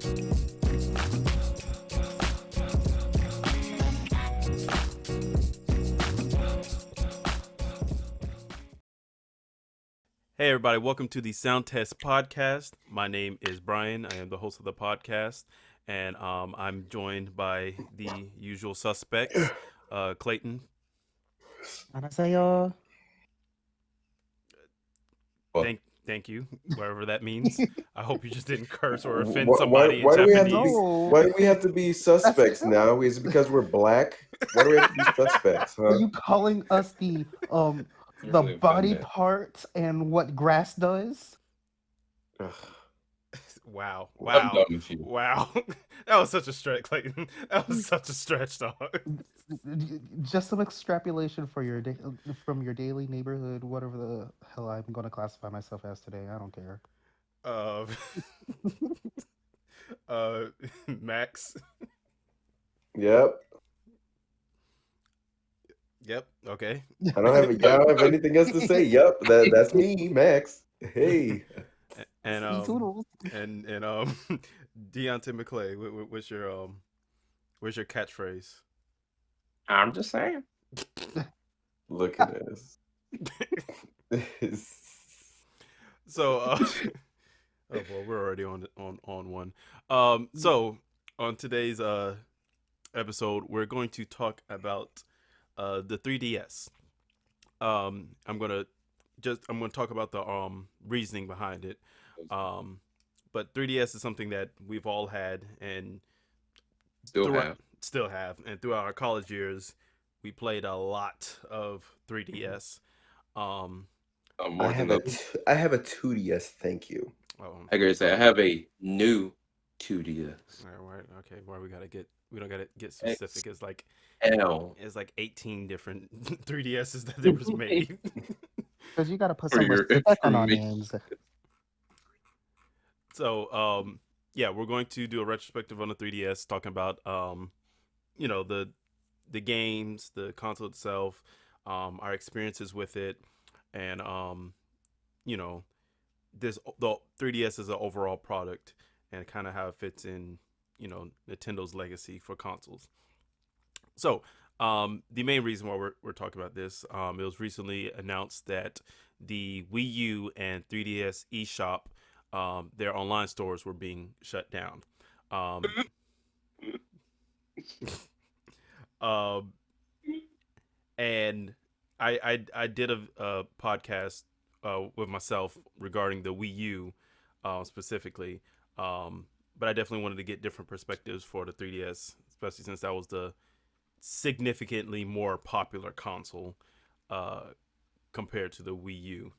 Hey everybody, welcome to the Sound Test Podcast. My name is Bryan. I am the host of the podcast, and I'm joined by the usual suspects, Clayton. 안녕하세요. Thank you, whatever that means. I hope you just didn't curse or offend Why, somebody in why do we have to be? Japanese. No. Why do we have to be suspects now? Is it because we're black? Why do we have to be suspects? Are Huh? you calling us the Really body offended. part and what grass does? Ugh. Wow, I'm wow, done with you. wow. That was such a stretch, Clayton. That was such a stretch, dog. Just some extrapolation for your from your daily neighborhood, whatever the hell I'm going to classify myself as today. I don't care. Uh, Max. Yep. Yep. Okay. I don't have anything else to say. Yep. That's me, Max. Hey. And Toodles. and DeYante McClay, what's your catchphrase? I'm just saying. Look at this. So, oh well, we're already on one. So on today's episode, we're going to talk about the 3DS. I'm gonna talk about the reasoning behind it. But 3DS is something that we've all had and still have, and throughout our college years, we played a lot of 3DS. More I have than I have a 2DS. Thank you. I gotta say, I have a new 2DS. All right, okay. Why we don't gotta get specific. It's like 18 different 3DSs that there was made. Because you got to put For some your respect on our information. names. So, yeah, we're going to do a retrospective on the 3DS, talking about, the games, the console itself, our experiences with it, and the 3DS is an overall product and kind of how it fits in, Nintendo's legacy for consoles. So, the main reason why we're talking about this, it was recently announced that the Wii U and 3DS eShop, their online stores were being shut down. And I did a podcast with myself regarding the Wii U specifically, but I definitely wanted to get different perspectives for the 3DS, especially since that was the significantly more popular console compared to the Wii U.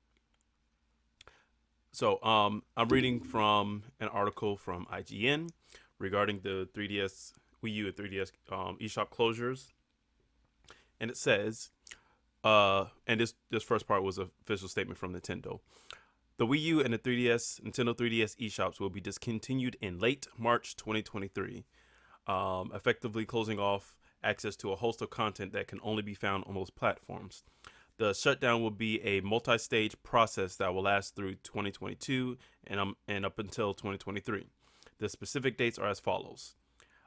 So I'm reading from an article from IGN regarding the 3DS, Wii U and 3DS eShop closures, and it says, and this first part was an official statement from Nintendo. The Wii U and the Nintendo 3DS eShops will be discontinued in late March 2023, effectively closing off access to a host of content that can only be found on those platforms. The shutdown will be a multi-stage process that will last through 2022 and up until 2023. The specific dates are as follows.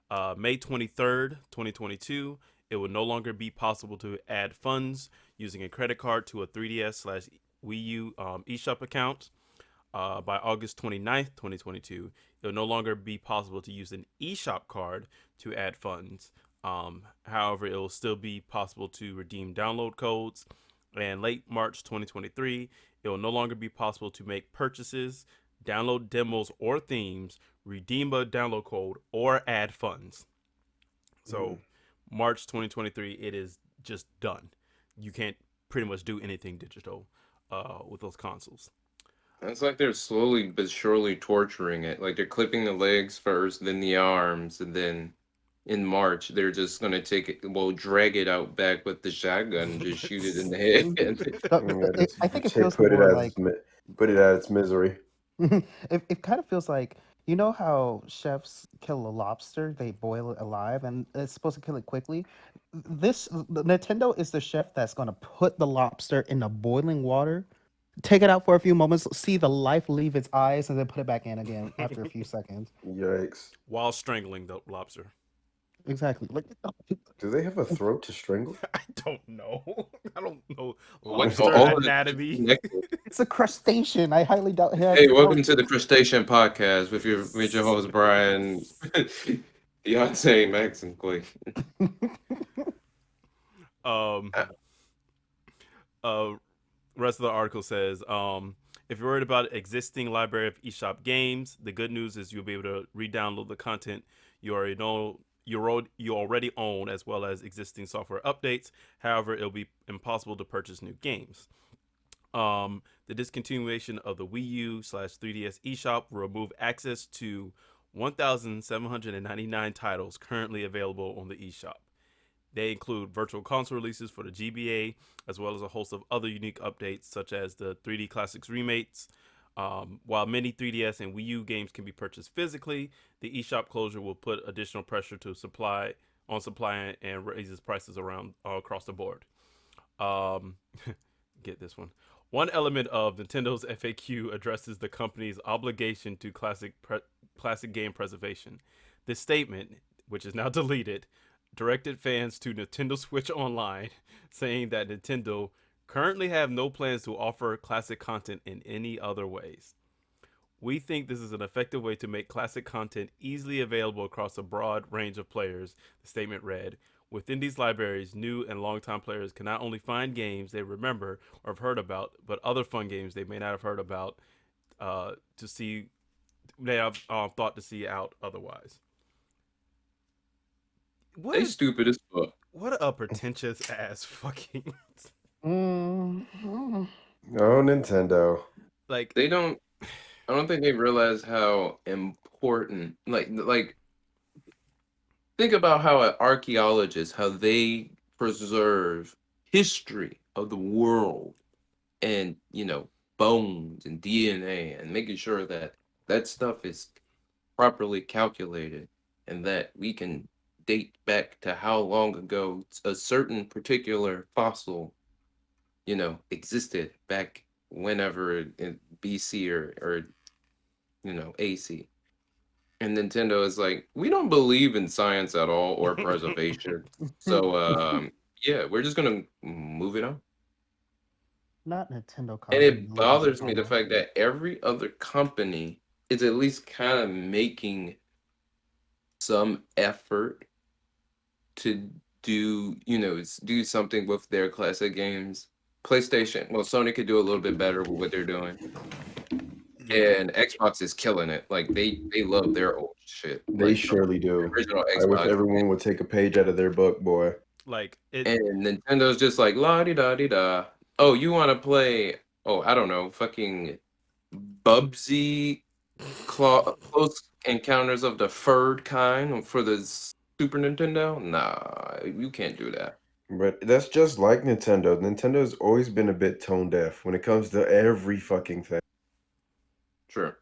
May 23rd, 2022, it will no longer be possible to add funds using a credit card to a 3DS/Wii U eShop account. By August 29th, 2022, it will no longer be possible to use an eShop card to add funds. However, it will still be possible to redeem download codes. And late March 2023, it will no longer be possible to make purchases, download demos or themes, redeem a download code, or add funds. So March 2023, it is just done. You can't pretty much do anything digital with those consoles. It's like they're slowly but surely torturing it. Like they're clipping the legs first, then the arms, and then in March they're just gonna drag it out back with the shotgun and just shoot it in the head. I think it feels put it more at like its misery. it kind of feels like, you know how chefs kill a lobster, they boil it alive and it's supposed to kill it quickly. Nintendo is the chef that's going to put the lobster in the boiling water take it out for a few moments, see the life leave its eyes, and then put it back in again after a few seconds. Yikes. While strangling the lobster. Exactly. Like, Do they have a throat to strangle? I don't know. I don't know What lobster all of anatomy. it's a crustacean. I highly doubt it has Hey, a welcome throat. to the Crustacean Podcast with your host Bryan, DeYante, Max, and Clay. Um, rest of the article says, if you're worried about existing library of eShop games, the good news is you'll be able to re-download the content you already know you already own, as well as existing software updates. However, it'll be impossible to purchase new games. The discontinuation of the Wii U/3DS eShop will remove access to 1,799 titles currently available on the eShop. They include virtual console releases for the GBA, as well as a host of other unique updates, such as the 3D Classics remakes. While many 3DS and Wii U games can be purchased physically, the eShop closure will put additional pressure to supply and raises prices around across the board. Um, get this one. One element of Nintendo's FAQ addresses the company's obligation to classic game preservation. This statement, which is now deleted, directed fans to Nintendo Switch Online, saying that Nintendo currently have no plans to offer classic content in any other ways. We think this is an effective way to make classic content easily available across a broad range of players, the statement read. Within these libraries, new and longtime players can not only find games they remember or have heard about, but other fun games they may not have heard about to see, they have thought to see out otherwise. They stupid as fuck. What a pretentious ass fucking Mm-hmm. Oh, Nintendo. like They don't. I don't think they realize how important. Think about how an archaeologist, how they preserve history of the world, and bones and DNA, and making sure that that stuff is properly calculated, and that we can date back to how long ago a certain particular fossil, existed back whenever in BC or AC. And Nintendo is like, we don't believe in science at all or preservation. So yeah, we're just gonna move it on. Not Nintendo And causing it millions of bothers me the trouble. fact that every other company is at least kind of making some effort to do something with their classic games. PlayStation, well, Sony could do a little bit better with what they're doing, and Xbox is killing it. Like they love their old shit, They like surely do. original I wish Xbox. everyone would take a page out of their book, boy. like it And Nintendo's just like la di da di da. Oh, you want to play? Oh, I don't know, fucking Bubsy Close Encounters of the Third Kind for the Super Nintendo? Nah, you can't do that. But that's just like Nintendo. Nintendo's always been a bit tone deaf when it comes to every fucking thing. Sure.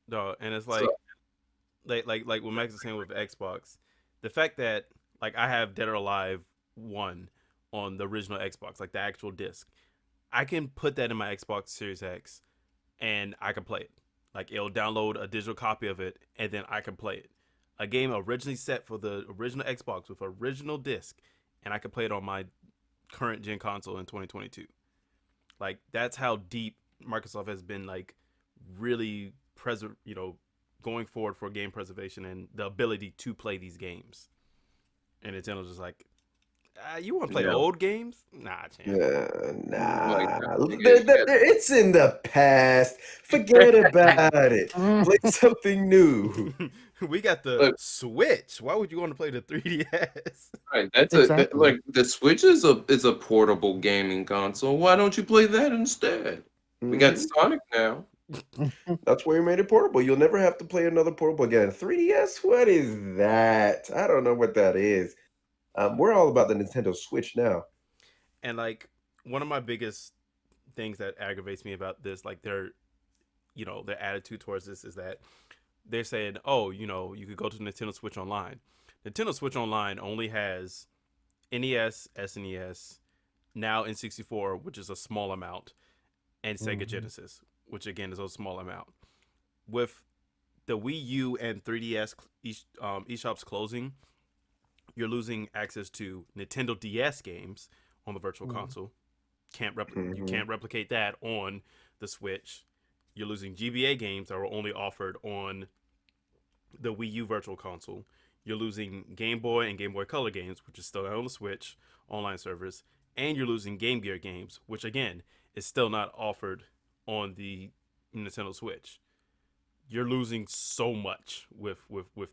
no, and it's So like what Max is saying with Xbox, the fact that like I have Dead or Alive 1 on the original Xbox, like the actual disc. I can put that in my Xbox Series X and I can play it. Like it'll download a digital copy of it and then I can play it. A game originally set for the original Xbox with original disc, and I can play it on my current gen console in 2022. Like that's how deep Microsoft has been, like really going forward for game preservation and the ability to play these games. And Nintendo's just like, you want to play no, old games? Nah, champ. like Nah, yeah, it's in the past. Forget about it. Play something new. We got the look, Switch. Why would you want to play the 3DS? right. Exactly. Like the Switch is a portable gaming console. Why don't you play that instead? We got Mhm. Sonic now. That's why we made it portable. You'll never have to play another portable again. 3DS, what is that? I don't know what that is. We're all about the Nintendo Switch now. And like one of my biggest things that aggravates me about this, like their attitude towards this is that they're saying, oh, you could go to Nintendo Switch Online. Nintendo Switch Online only has NES, SNES, now N64, which is a small amount, and Sega Genesis, which again is a small amount. With the Wii U and 3DS eShops closing, you're losing access to Nintendo DS games on the Virtual Console. You can't replicate that on the Switch. You're losing GBA games that were only offered on the Wii U Virtual Console. You're losing Game Boy and Game Boy Color games, which is still not on the Switch online servers, and you're losing Game Gear games, which again is still not offered on the Nintendo Switch. You're losing so much with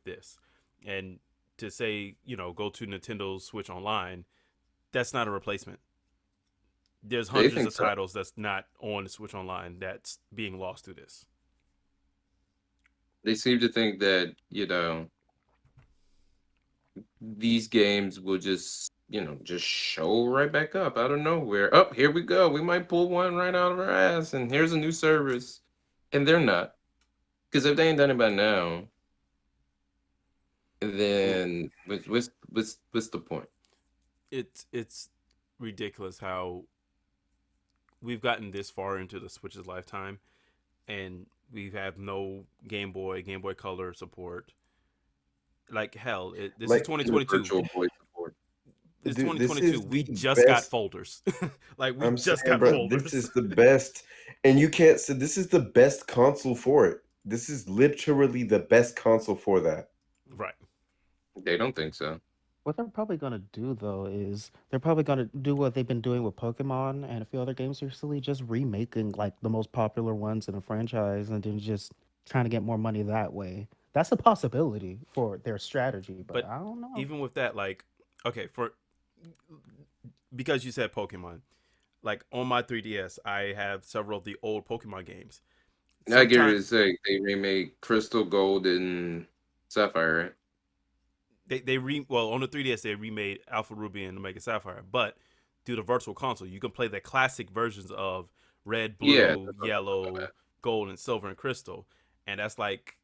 this, and to say go to Nintendo Switch Online, that's not a replacement. There's They hundreds think of so. titles that's not on the Switch Online that's being lost to this. They seem to think that, these games will just show right back up out of nowhere. Oh, here we go. We might pull one right out of our ass, and here's a new service. And they're not. Because if they ain't done it by now, then what's the point? It's ridiculous how we've gotten this far into the Switch's lifetime, and we have no Game Boy Color support. Like hell, this is Like, And the 2022. Virtual Boy support. It's dude, this is 2022. We the just got best. folders. Like we I'm just saying, got bro, this folders. is the best, and you can't say this is the best console for it. This is literally the best console for that. Right. They don't think so. What they're probably gonna do though is they're probably gonna do what they've been doing with Pokemon and a few other games recently, just remaking like the most popular ones in a franchise and then just trying to get more money that way. That's a possibility for their strategy, but But I don't know. even with that, like, okay, because you said Pokemon, like on my 3DS, I have several of the old Pokemon games. I get ready Sometimes to say they remade Crystal Gold and Sapphire, right? on the 3DS they remade Alpha Ruby and Omega Sapphire, but through the Virtual Console, you can play the classic versions of Red, Yeah, Blue, that's what I'm talking Yellow, about. Gold, and Silver and Crystal, and that's like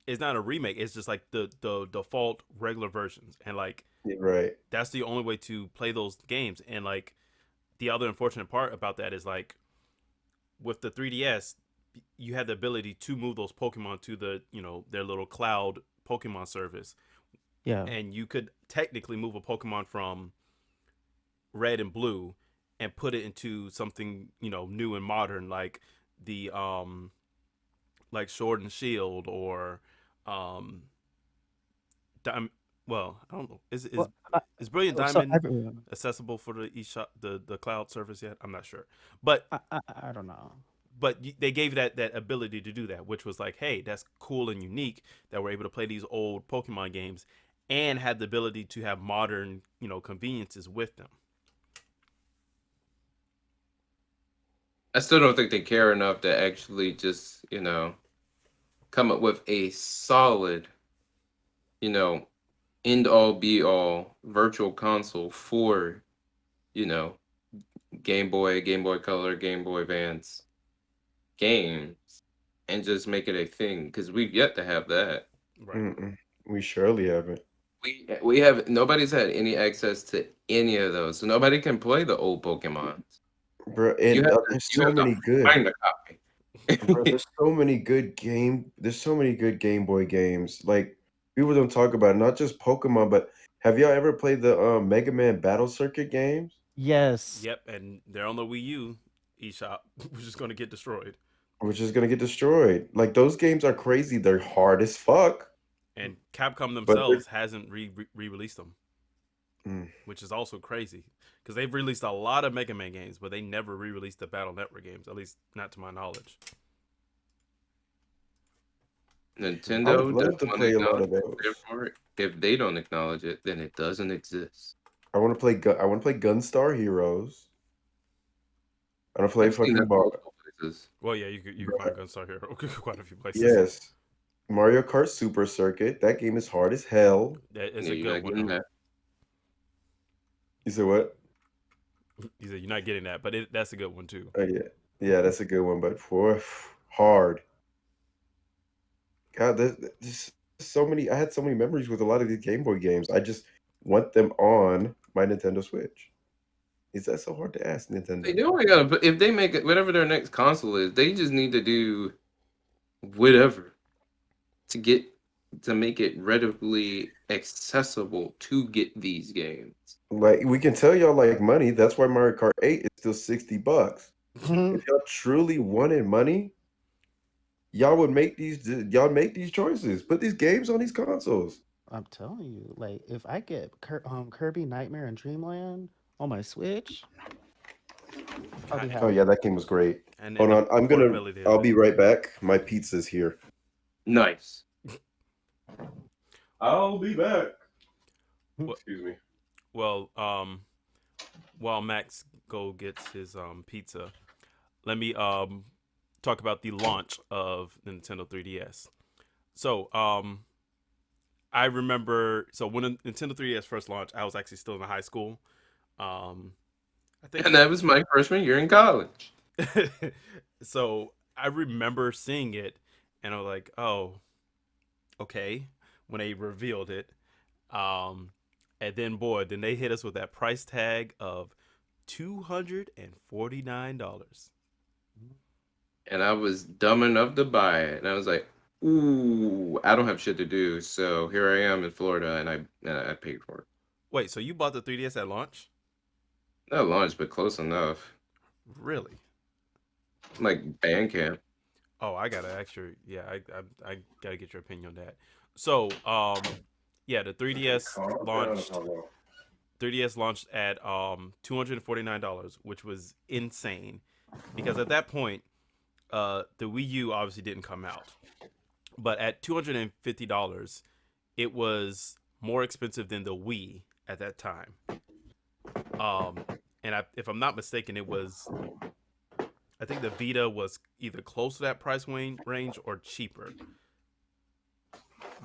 it's not a remake. It's just like the default regular versions, and like You're right. that's the only way to play those games. And like the other unfortunate part about that is like with the 3DS, you had the ability to move those Pokemon to the their little cloud Pokemon service, Yeah. and you could technically move a Pokemon from Red and Blue and put it into something new and modern like the like Sword and Shield or um Dim- well, I don't know. Well, I, Is Brilliant so Diamond everyone, accessible for the eShop, the cloud service yet? I'm not sure, but I don't know. they gave that ability to do that, which was like, hey, that's cool and unique that we're able to play these old Pokemon games and have the ability to have modern conveniences with them. I still don't think they care enough to actually just, come up with a solid, you know, end all be all virtual console for, you know, Game Boy Color, Game Boy Advance games and just make it a thing because we've yet to have that. Right. Mm-mm. We surely haven't, We have nobody's had any access to any of those, so nobody can play the old Pokemon. bro. You And have there's you so have to many good, find a bro. copy. There's so many good Game Boy games. Like people don't talk about it, not just Pokemon, but have y'all ever played the Mega Man Battle Circuit games? Yes. Yep, and they're on the Wii U eShop, which is going to get destroyed. Which is gonna get destroyed. Like those games are crazy. They're hard as fuck, And Capcom but themselves hasn't re-released them, mm, which is also crazy because they've released a lot of Mega Man games, but they never re-released the Battle Network games, at least not to my knowledge. I would Nintendo love doesn't to want to play a lot acknowledge of it. those. Therefore, if they don't acknowledge it, then it doesn't exist. I want to play. I want to play Gunstar Heroes. I want to play I've seen that fucking bar. multiple places. Well, yeah, you can find Gunstar Hero quite a few places. Yes, Mario Kart Super Circuit. That game is hard as hell. That is Yeah, a you're good not one getting though. that. You said what? You said you're not getting that, but that's a good one too. Oh yeah, yeah, that's a good one. But for hard, God, there's so many. I had so many memories with a lot of these Game Boy games. I just want them on my Nintendo Switch. Is that so hard to ask, Nintendo? They only gotta, if they make it, whatever their next console is, they just need to do whatever to make it readily accessible to get these games. Like, we can tell y'all like money. That's why Mario Kart 8 is still $60. If y'all truly wanted money, y'all would make these choices. Put these games on these consoles. I'm telling you, like if I get Kirby Nightmare and Dreamland on my Switch, I'll be And- Oh happy. yeah, that game was great. And Hold the on, portability of I'll it. be right back. My pizza's here. Nice. I'll be back. What- Excuse me. Well, while Max gets his pizza, let me talk about the launch of the Nintendo 3DS. So, I remember when the Nintendo 3DS first launched, I was actually still in high school. I think And that was my freshman year in college. so I remember seeing it and I was like, oh, okay, when they revealed it. And then then they hit us with that price tag of $249. And I was dumb enough to buy it. And I was like, ooh, I don't have shit to do. So here I am in Florida and I paid for it. Wait, so you bought the 3DS at launch? Not launch, but close enough. Really? Like Bandcamp. Oh, I gotta actually, yeah, I gotta get your opinion on that. So, yeah, the 3DS launched. 3DS launched at $249, which was insane, because at that point, the Wii U obviously didn't come out, but at $250, it was more expensive than the Wii at that time. And if I'm not mistaken, I think the Vita was either close to that price range or cheaper.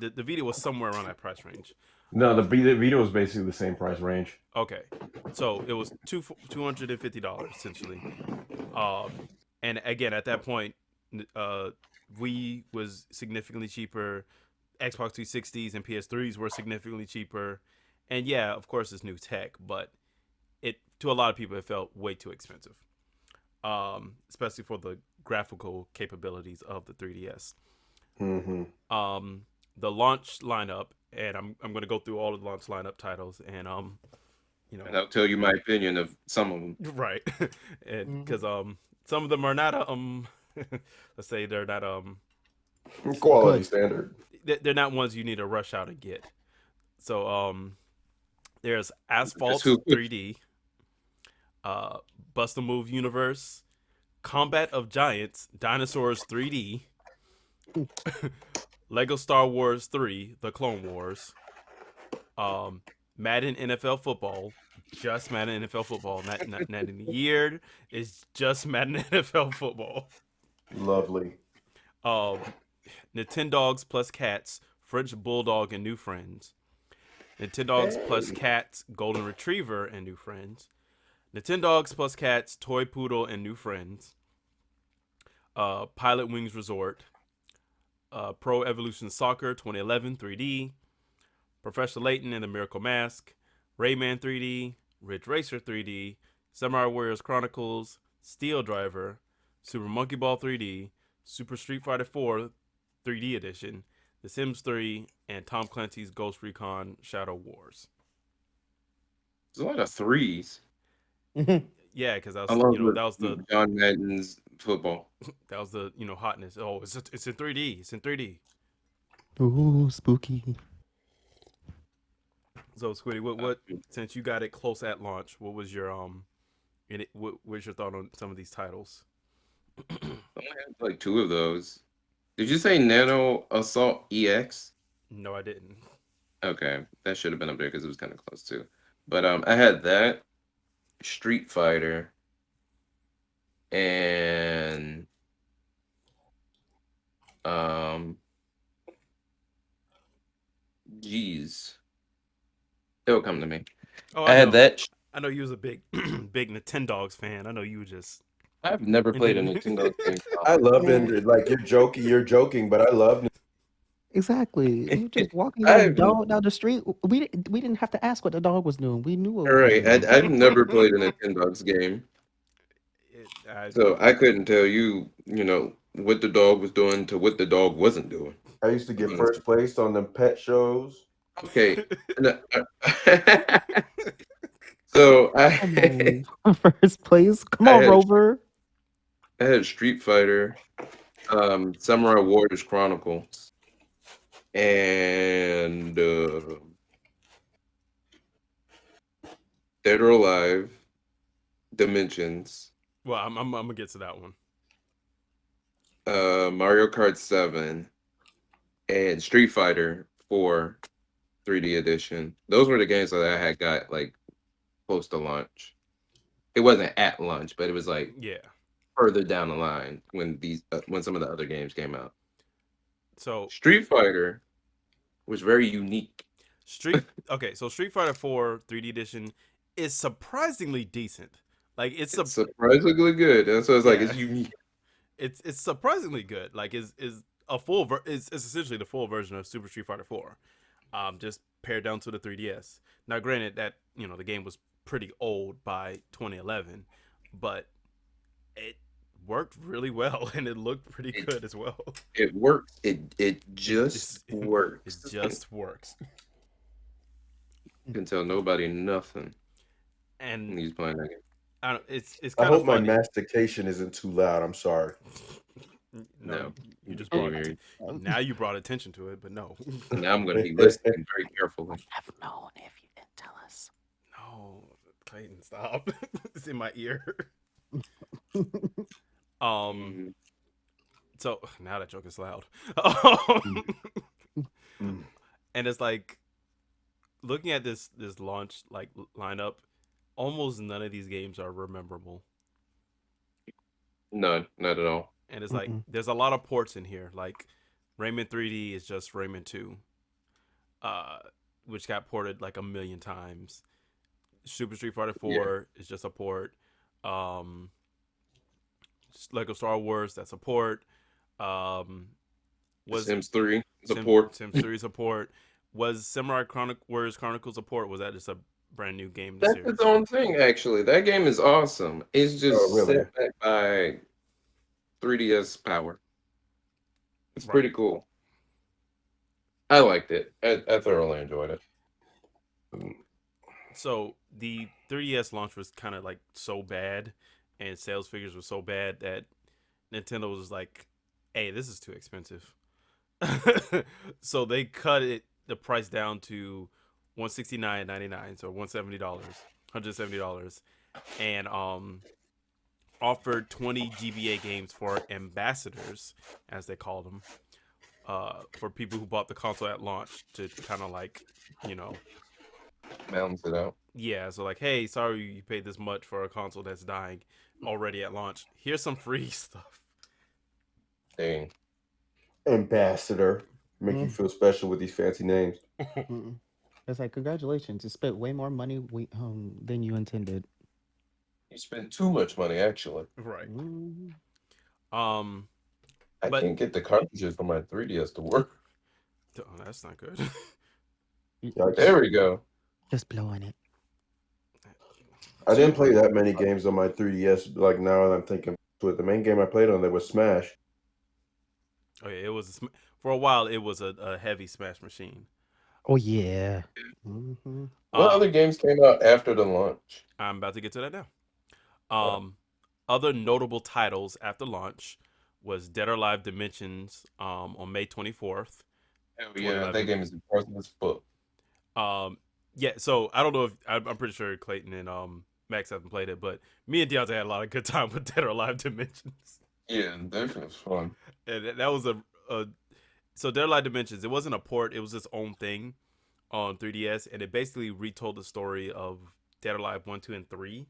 The Vita was somewhere around that price range. No, the Vita was basically the same price range. Okay, so it was $250 essentially. And again, at that point, Wii was significantly cheaper. Xbox 360s and PS3s were significantly cheaper. And yeah, of course, it's new tech, but to a lot of people, it felt way too expensive. Especially for the graphical capabilities of the 3DS. Mm-hmm. The launch lineup, and I'm going to go through all of the launch lineup titles, and And I'll tell you my opinion of some of them. right, and because some of them are not let's say they're not Quality Good. standard. they're not ones you need to rush out and get. So there's Asphalt who- 3D, Bust a Move Universe, Combat of Giants, Dinosaurs 3D, Lego Star Wars 3, The Clone Wars, Madden NFL Football, just Madden NFL Football, not in the year, it's just Madden NFL Football. Lovely. Nintendogs plus Cats, French Bulldog and New Friends, Nintendogs plus Cats, Golden Retriever and New Friends, Nintendogs plus Cats, Toy Poodle and New Friends, Pilot Wings Resort, Pro Evolution Soccer 2011 3D, Professor Layton and the Miracle Mask, Rayman 3D, Ridge Racer 3D, Samurai Warriors Chronicles, Steel Driver, Super Monkey Ball 3D, Super Street Fighter 4 3D Edition, The Sims 3, and Tom Clancy's Ghost Recon Shadow Wars. There's a lot of threes. Yeah, because that I was love that was the John Madden's football. hotness. Oh, it's in 3D. It's in 3D. Ooh, spooky. So Squiddy, what since you got it close at launch, what was your what was your thought on some of these titles? I only had like two of those. Did you say Nano Assault EX? No, I didn't. Okay, that should have been up there because it was kind of close too. But I had that, Street Fighter, and geez, it'll come to me. Oh, I had know. that. I know you was a big big Nintendogs fan. I know you were just. I've never played a then- Nintendo game. I love it. Like you're joking, but I love Exactly. You just walking your I've dog down the street. We didn't have to ask what the dog was doing. We knew what all it was right. doing. I've never played a Nintendogs game, so I couldn't tell you, what the dog was doing to what the dog wasn't doing. I used to get Honestly. first place on them pet shows. Okay. So Come on, first place. Come I on, had Rover. I had Street Fighter, Samurai Warriors Chronicles, and Dead or Alive, Dimensions, Well, I'm gonna get to that one. Mario Kart 7, and Street Fighter 4 3D edition. Those were the games that I had got like close to launch. It wasn't at launch, but it was like Yeah. further down the line when some of the other games came out. So Street Fighter was very unique. So Street Fighter 4 3D edition is surprisingly decent. Like It's surprisingly good. That's why it's like Yeah. it's unique. it's surprisingly good. Like is a full is essentially the full version of Super Street Fighter 4. Just pared down to the 3DS. Now granted that, the game was pretty old by 2011, but it worked really well and it looked pretty good as well. It works. It just It works. just works. You can tell nobody nothing when And he's playing that game. I don't, it's I kind of hope my funny. mastication isn't too loud. I'm sorry. No, you just Can't brought hear you. now you brought attention to it, but no. Now I'm gonna be listening very carefully. Have known if you didn't tell us. No, Clayton, stop. It's in my ear. Um so now that joke is loud. Mm. And it's like looking at this launch like lineup, almost none of these games are rememberable. No, not at all. And it's like Mm-mm. there's a lot of ports in here. Like Rayman 3D is just Rayman 2. Which got ported like a million times. Super Street Fighter 4 is just a port. Lego Star Wars, that's a port. Was Sims 3 support. Sims 3 support. Was Samurai Warriors Chronicles a port? Was that just a brand new game in the That's series? its own thing, actually. That game is awesome. It's just Oh, really? set back by 3DS power. It's Right. pretty cool. I liked it. I thoroughly enjoyed it. So the 3DS launch was kind of like so bad, and sales figures were so bad that Nintendo was like, "Hey, this is too expensive." So they cut the price down to $169.99, so $170, and offered 20 GBA games for ambassadors, as they called them, for people who bought the console at launch to kind of like, Balance it out. yeah, so like, hey, sorry you paid this much for a console that's dying already at launch. Here's some free stuff. Dang. Ambassador. Make you feel special with these fancy names. Mm-mm. It's like congratulations. You spent way more money than you intended. You spent too much money, actually. Right. Mm. Um, I But- can't get the cartridges for my 3DS to work. oh, that's not good. Yikes. There we go. Just blowing it. I didn't play that many games on my 3DS. Like now that I'm thinking to it, the main game I played on there was Smash. Oh yeah, it was for a while. It was a heavy Smash machine. Oh yeah. Mm-hmm. What other games came out after the launch? I'm about to get to that now. Other notable titles after launch was Dead or Alive Dimensions on May 24th. Hell yeah, that game is impressive as fuck. Yeah, so I don't know if I'm pretty sure Clayton and Max haven't played it, but me and DeYante had a lot of good time with Dead or Alive Dimensions. Yeah, definitely was fun. And that was so Dead or Alive Dimensions. It wasn't a port; it was its own thing on 3DS, and it basically retold the story of Dead or Alive 1, 2, and 3.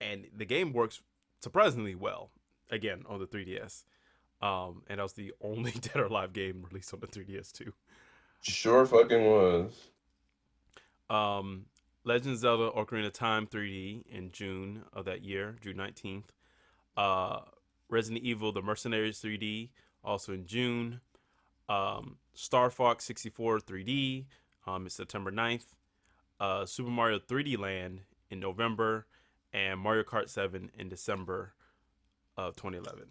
And the game works surprisingly well again on the 3DS. And that was the only Dead or Alive game released on the 3DS too. Sure fucking was. Legend of Zelda Ocarina of Time 3D in June of that year, June 19th. Resident Evil The Mercenaries 3D also in June. Star Fox 64 3D is September 9th. Super Mario 3D Land in November, and Mario Kart 7 in December of 2011.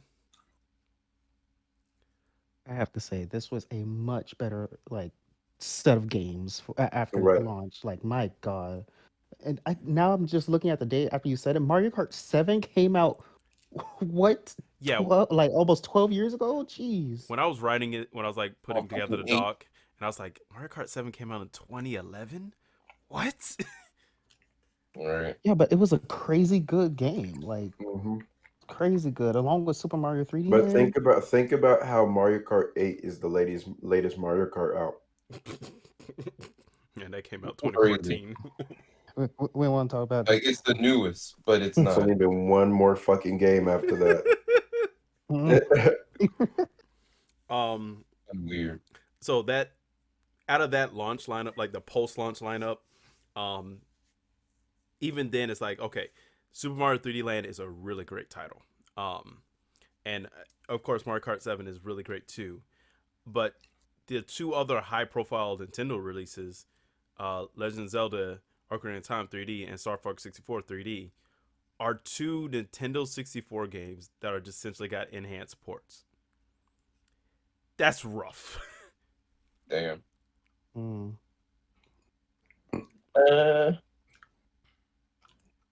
I have to say, this was a much better like set of games after Right. launch. Like my god, and now I'm just looking at the date after you said it. Mario Kart 7 came out. What? Yeah, 12, like almost 12 years ago? Jeez. when I was writing it, when I was like putting together the fucking eight. doc, and I was like, Mario Kart 7 came out in 2011? What? Right. Yeah, but it was a crazy good game. Like hmm crazy good, along with Super Mario 3D But Land. think about how Mario Kart 8 is the latest Mario Kart out. And that came out Crazy. 2014. We want to talk about Like it's the newest, but it's It's not. only been one more fucking game after that. Mhm. Weird. So that out of that launch lineup, like the post-launch lineup, um, even then it's like, okay, Super Mario 3D Land is a really great title. And of course Mario Kart 7 is really great too. But the two other high-profile Nintendo releases, Legend of Zelda Ocarina of Time 3D and Star Fox 64 3D, are two Nintendo 64 games that are just essentially got enhanced ports. That's rough. Damn. Mm. Uh,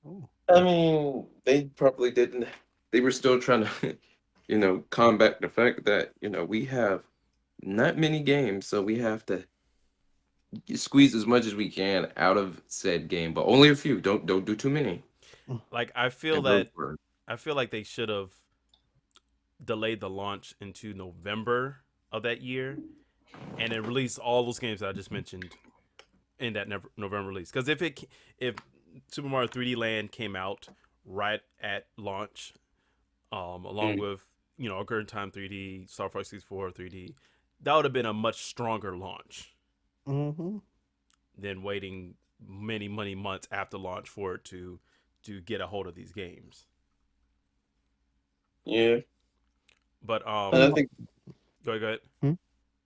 Oh. I mean, they probably didn't. They were still trying to, combat the fact that we have not many games, so we have to squeeze as much as we can out of said game, but only a few. Don't do too many. Like I feel And that Rogue I feel like they should have delayed the launch into November of that year and then release all those games that I just mentioned in that November release. Because if Super Mario 3D Land came out right at launch, along Mm. with Ocarina of Time 3D, Star Fox 64 3D, that would have been a much stronger launch Mm-hmm. than waiting many months after launch for it to get a hold of these games. Yeah, But and I think go ahead. Hmm?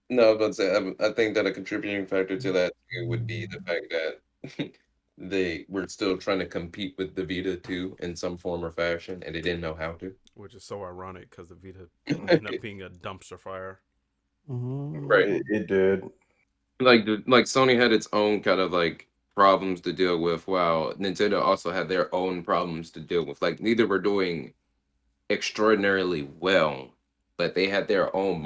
no, I was about to say I think that a contributing factor to that too would be the fact that they were still trying to compete with the Vita too in some form or fashion, and they didn't know how to. Which is so ironic because the Vita ended up being a dumpster fire. Right. Mm-hmm. It did. Like Sony had its own kind of like problems to deal with, while Nintendo also had their own problems to deal with. Like neither were doing extraordinarily well, but they had their own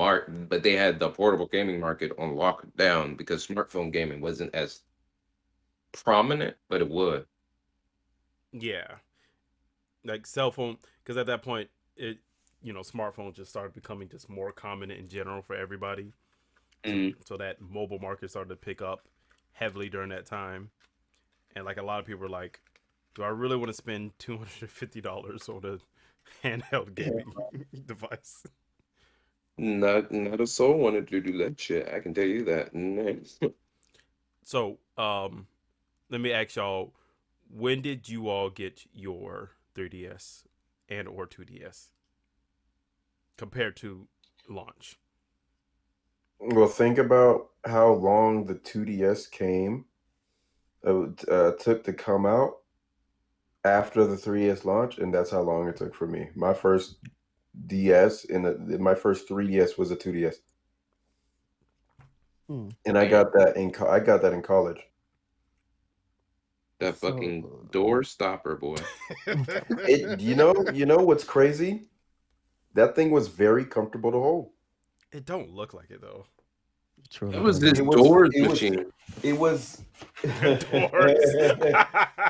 but they had the portable gaming market on lockdown because smartphone gaming wasn't as prominent, but it would. Yeah, like cell phone, because at that point, it smartphones just started becoming just more common in general for everybody. Mm. So that mobile market started to pick up heavily during that time, and like a lot of people were like, "Do I really want to spend $250 on a handheld gaming device?" Not a soul wanted to do that shit. I can tell you that. Nice. So, let me ask y'all, when did you all get your 3DS and or 2DS compared to launch? Well, think about how long the 2DS took to come out after the 3DS launch, and that's how long it took for me. My first DS my first 3DS was a 2DS, Hmm. and I got that in college. That So, fucking door stopper, boy. You know what's crazy? That thing was very comfortable to hold. It don't look like it though. truly That was this doesn't. doors machine. It was. Doors.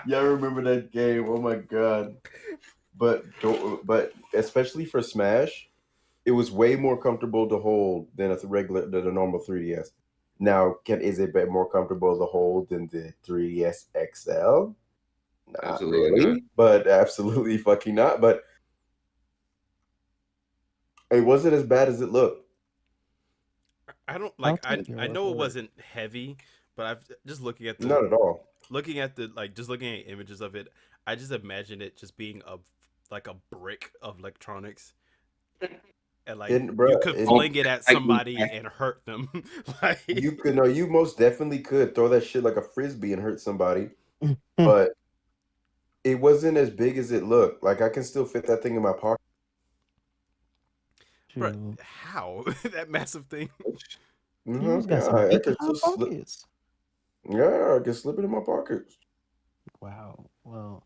Yeah, I remember that game. Oh my god! But especially for Smash, it was way more comfortable to hold than than a normal 3DS. Now, is it more comfortable to hold than the 3DS XL? Not Absolutely not. really, but absolutely fucking not. But it wasn't as bad as it looked. I don't I'll like. I take your I word know it for it. wasn't heavy, but I've just Not at all. just looking at images of it. I just imagine it just being a like a brick of electronics. and like And you bruh, could and fling it at I can somebody and hurt them. Like, you could no, you most definitely could throw that shit like a frisbee and hurt somebody, but it wasn't as big as it looked. Like I can still fit that thing in my pocket. but True. how that massive thing? You's got some Yeah, I big can fat still slip. pockets. Yeah, I can slip it in my pockets. Wow. Well,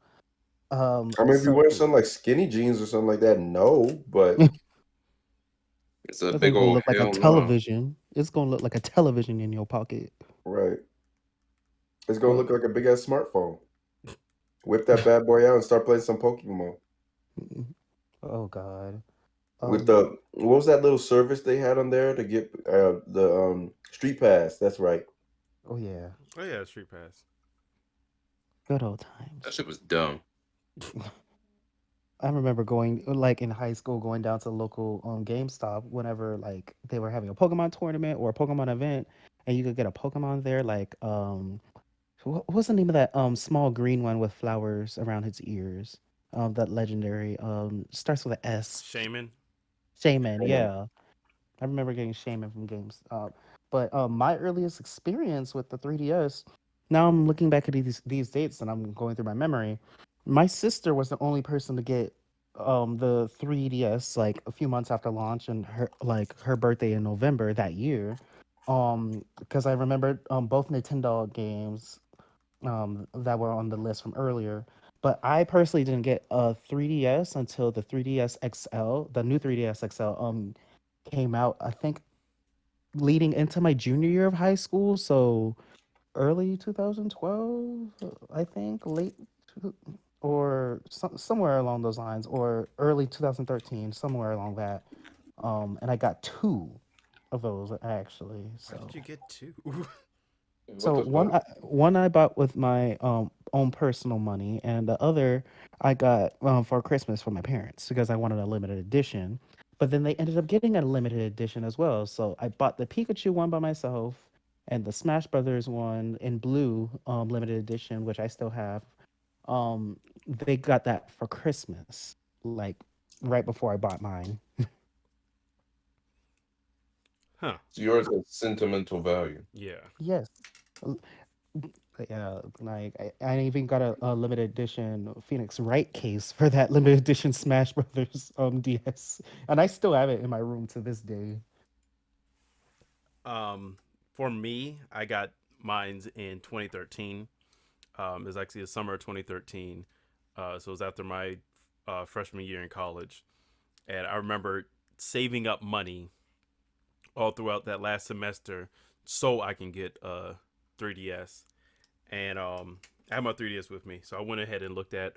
I mean, if you so wear something like skinny jeans or something like that, no. But It's a that big thing gonna old look like a hell no. television. It's gonna look like a television in your pocket. right, it's gonna Well, look like a big ass smartphone. Whip that bad boy out and start playing some Pokemon. oh God. With Um. the what was that little service they had on there to get the Street Pass? That's right. Oh yeah. Oh yeah, Street Pass. Good old That times. shit was dumb. I remember going like in high school, going down to the local GameStop whenever like they were having a Pokemon tournament or a Pokemon event, and you could get a Pokemon there. Like what's the name of that small green one with flowers around its ears? That legendary starts with a S. Shaman. Shaman, Yeah. yeah. I remember getting Shaman from games. But my earliest experience with the 3DS, now I'm looking back at these dates and I'm going through my memory. My sister was the only person to get the 3DS like a few months after launch and her birthday in November that year. Because I remember both Nintendo games that were on the list from earlier. But I personally didn't get a 3DS until the 3DS XL, the new 3DS XL, came out. I think leading into my junior year of high school, so early 2012, I think, or somewhere along those lines, or early 2013, somewhere along that. And I got two of those actually. Why did So you get two? What So the fuck? one I bought with my own personal money, and the other I got for Christmas from my parents because I wanted a limited edition. But then they ended up getting a limited edition as well. So I bought the Pikachu one by myself, and the Smash Brothers one in blue limited edition, which I still have. They got that for Christmas, like right before I bought mine. Huh? So yours has sentimental value. Yeah. Yes. Yeah, like I even got a limited edition Phoenix Wright case for that limited edition Smash Brothers DS, and I still have it in my room to this day. Um, for me, I got mine's in 2013. It was actually the summer of 2013. So it was after my freshman year in college, and I remember saving up money all throughout that last semester so I can get a 3DS. And I had my 3DS with me, so I went ahead and looked at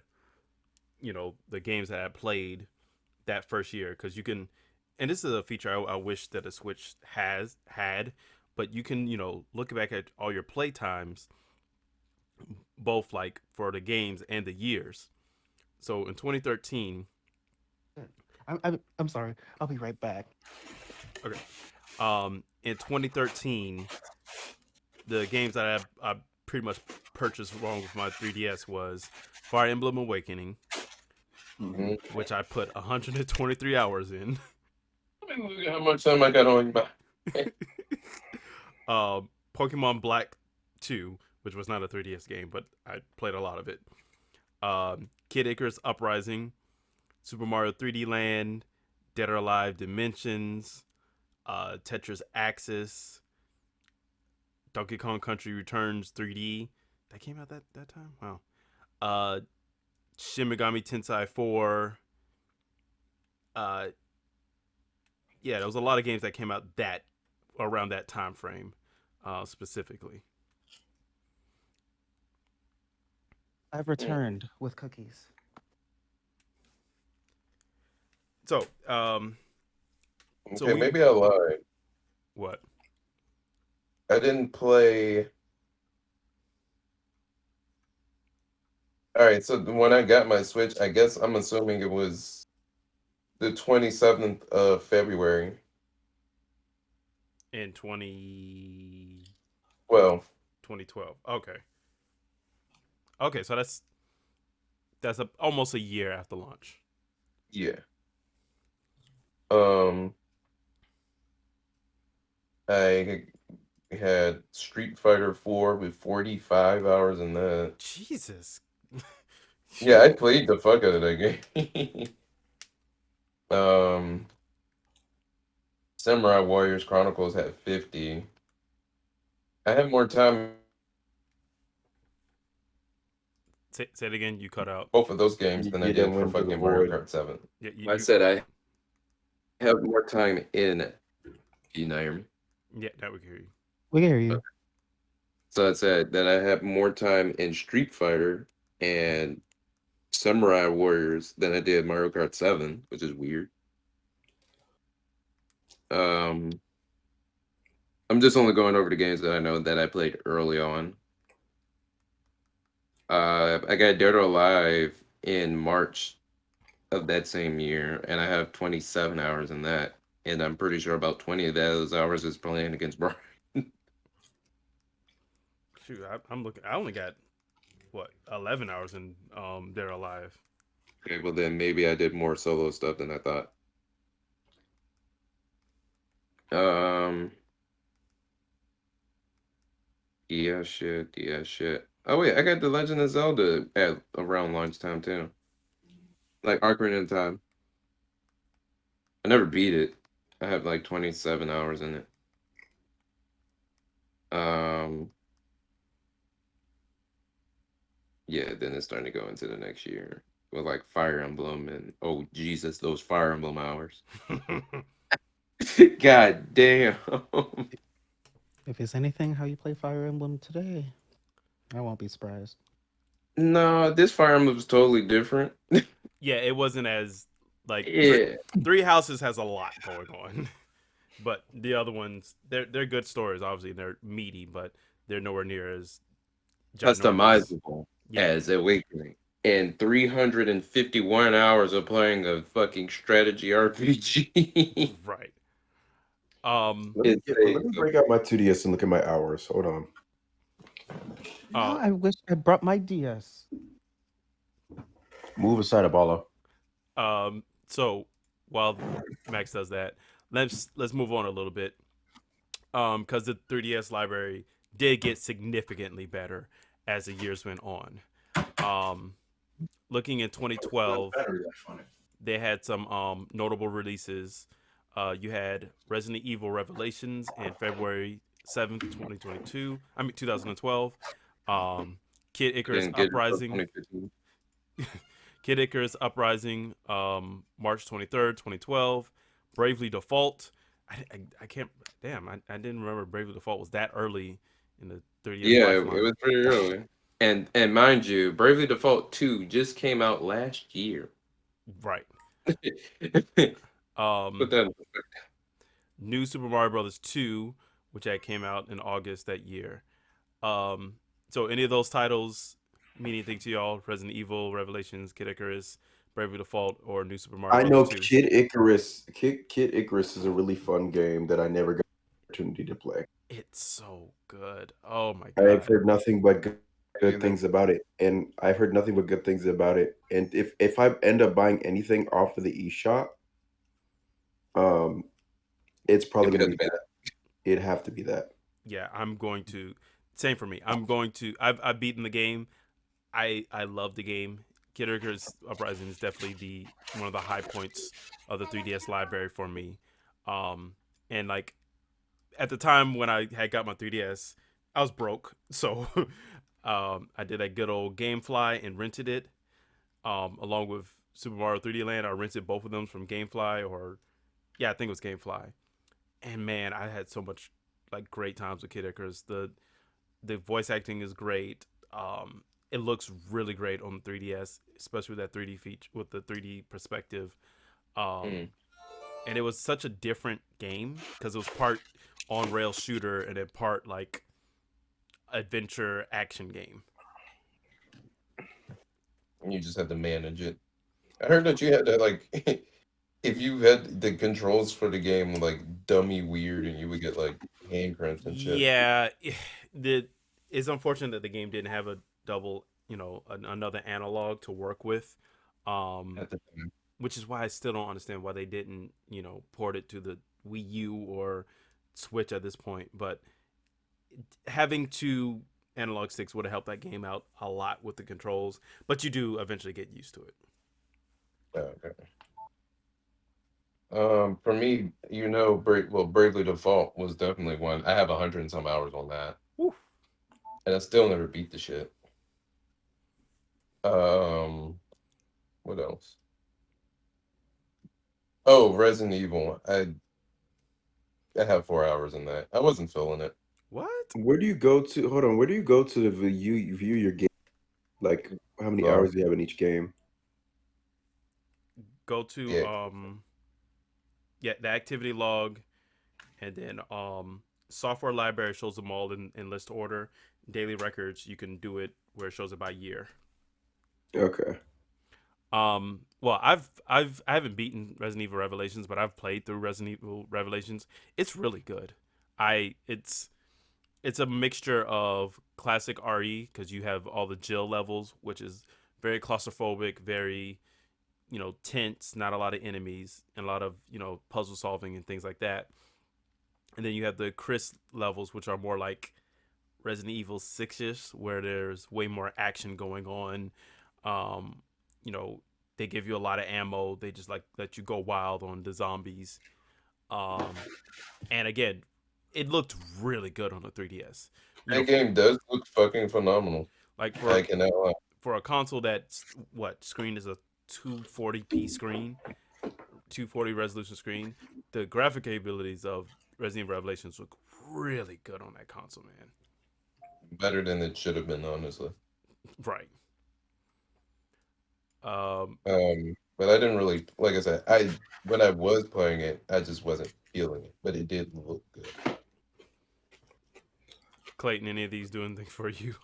the games that I played that first year because you can, and this is a feature I wish that a Switch has had, but you can look back at all your play times, both like for the games and the years. So in 2013, I'm sorry. I'll be right back. okay, in 2013, the games that I pretty much purchased along with my 3DS was Fire Emblem Awakening, Mm-hmm. which I put 123 hours in. I mean, look at how much time I got on my. Pokemon Black 2, which was not a 3DS game, but I played a lot of it. Kid Icarus Uprising, Super Mario 3D Land, Dead or Alive Dimensions, Tetris Axis, Donkey Kong Country Returns 3D. That came out that time? Wow. Uh, Shin Megami Tensei 4. Uh, yeah, there was a lot of games that came out that around that time frame, specifically. I've returned with cookies. So, so Okay, we maybe I lied. what? I didn't play. All right, so when I got my Switch, I guess I'm assuming it was the 27th of February. In Well, 2012. Okay. Okay, so that's almost a year after launch. yeah. Um, I had Street Fighter 4 with 45 hours in that. Jesus. Yeah, I played the fuck out of that game. um, Samurai Warriors Chronicles had 50. I had more time Say it again. You cut out. both of those games You than I didn't did for win to the fucking Mario void. Kart 7. Yeah, I said I have more time in. You know, hear me? yeah. That we can hear you. We can hear you. So I said that I have more time in Street Fighter and Samurai Warriors than I did Mario Kart 7, which is weird. Um, I'm just only going over the games that I know that I played early on. I got Dead or Alive in March of that same year, and I have 27 hours in that. And I'm pretty sure about 20 of those hours is playing against Bryan. Shoot, I'm looking. I only got what 11 hours in They're Alive. Okay, well then maybe I did more solo stuff than I thought. Um, yeah, shit, yeah, shit. Oh wait, I got The Legend of Zelda at around lunchtime too. Like Ocarina of Time. I never beat it. I have like 27 hours in it. Um, yeah, then it's starting to go into the next year with like Fire Emblem and oh Jesus, those Fire Emblem hours. God damn. If it's anything how you play Fire Emblem today, I won't be surprised. No, this Fire Emblem is totally different. Yeah, it wasn't as like Yeah. Three Houses has a lot going on, but the other ones they're good stories. Obviously, they're meaty, but they're nowhere near as ginormous. Customizable Yeah, as Awakening. And 351 hours of playing a fucking strategy RPG. right. Um. It's Let me break out my 2DS and look at my hours. Hold on. Now Uh. I wish I brought my DS. Move aside, Apollo. So while Max does that, let's move on a little bit. Because the 3DS library did get significantly better as the years went on. Um, looking at 2012, they had some notable releases. You had Resident Evil Revelations in February 7th, 2022. I mean 2012. Kid Icarus didn't get it until Uprising. 2015. Kid Icarus Uprising, March 23rd, 2012. Bravely Default. I can't. Damn, I didn't remember Bravely Default was that early in the 30th Yeah, it lifeline. was pretty early. And mind you, Bravely Default 2 just came out last year. Right. Put that in perspective. New Super Mario Brothers 2, which had came out in August that year. Um, so any of those titles mean anything to y'all? Resident Evil, Revelations, Kid Icarus, Bravely Default, or New Super Mario I Brothers know 2? Kid Icarus. Kid Icarus is a really fun game that I never got the opportunity to play. It's so good. Oh my I've god. heard nothing but good And then things about it, and I've heard nothing but good things about it. And if I end up buying anything off of the eShop, um, it's probably it gonna would be have been that. It'd have to be that. Yeah, I'm going to. Same for me. I've beaten the game. I love the game. Kid Icarus Uprising is definitely the one of the high points of the 3DS library for me. Um, and like at the time when I had got my 3DS, I was broke, so I did a good old GameFly and rented it. Along with Super Mario 3D Land, I rented both of them from GameFly, or yeah, I think it was GameFly. And man, I had so much like great times with Kid Icarus. The voice acting is great. It looks really great on the 3DS, especially with that 3D feature with the 3D perspective. mm. Um, and it was such a different game because it was part on rail shooter and then part like adventure action game. You just had to manage it. I heard that you had to like if you had the controls for the game like dummy weird and you would get like hand cramps and shit. Yeah, the it's unfortunate that the game didn't have a double, another analog to work with. Um, At the time. which is why I still don't understand why they didn't, port it to the Wii U or Switch at this point. But having two analog sticks would have helped that game out a lot with the controls. But you do eventually get used to it. Okay. For me, Bravely Default was definitely one. I have 100 and some hours on that, Woo. and I still never beat the shit. What else? Oh, Resident Evil. I have 4 hours in that. I wasn't feeling it. What? Where do you go to? Hold on. Where do you go to view your game? Like, how many hours do you have in each game? Go to Yeah. the activity log, and then software library shows them all in list order. Daily records, you can do it where it shows it by year. Okay. Well, I haven't beaten Resident Evil Revelations, but I've played through Resident Evil Revelations. It's really good. It's a mixture of classic RE because you have all the Jill levels, which is very claustrophobic, very tense, not a lot of enemies, and a lot of puzzle solving and things like that. And then you have the Chris levels, which are more like Resident Evil 6ish, where there's way more action going on. Um, they give you a lot of ammo. They just like let you go wild on the zombies. And again, it looked really good on the 3DS. That game does look fucking phenomenal. Like I cannot lie. for a console that's screen is a 240p screen, 240 resolution screen. The graphic capabilities of Resident Evil Revelations look really good on that console, man. Better than it should have been, honestly. Right. But I didn't really, like I said, when I was playing it, I just wasn't feeling it, but it did look good. Clayton, any of these do anything for you?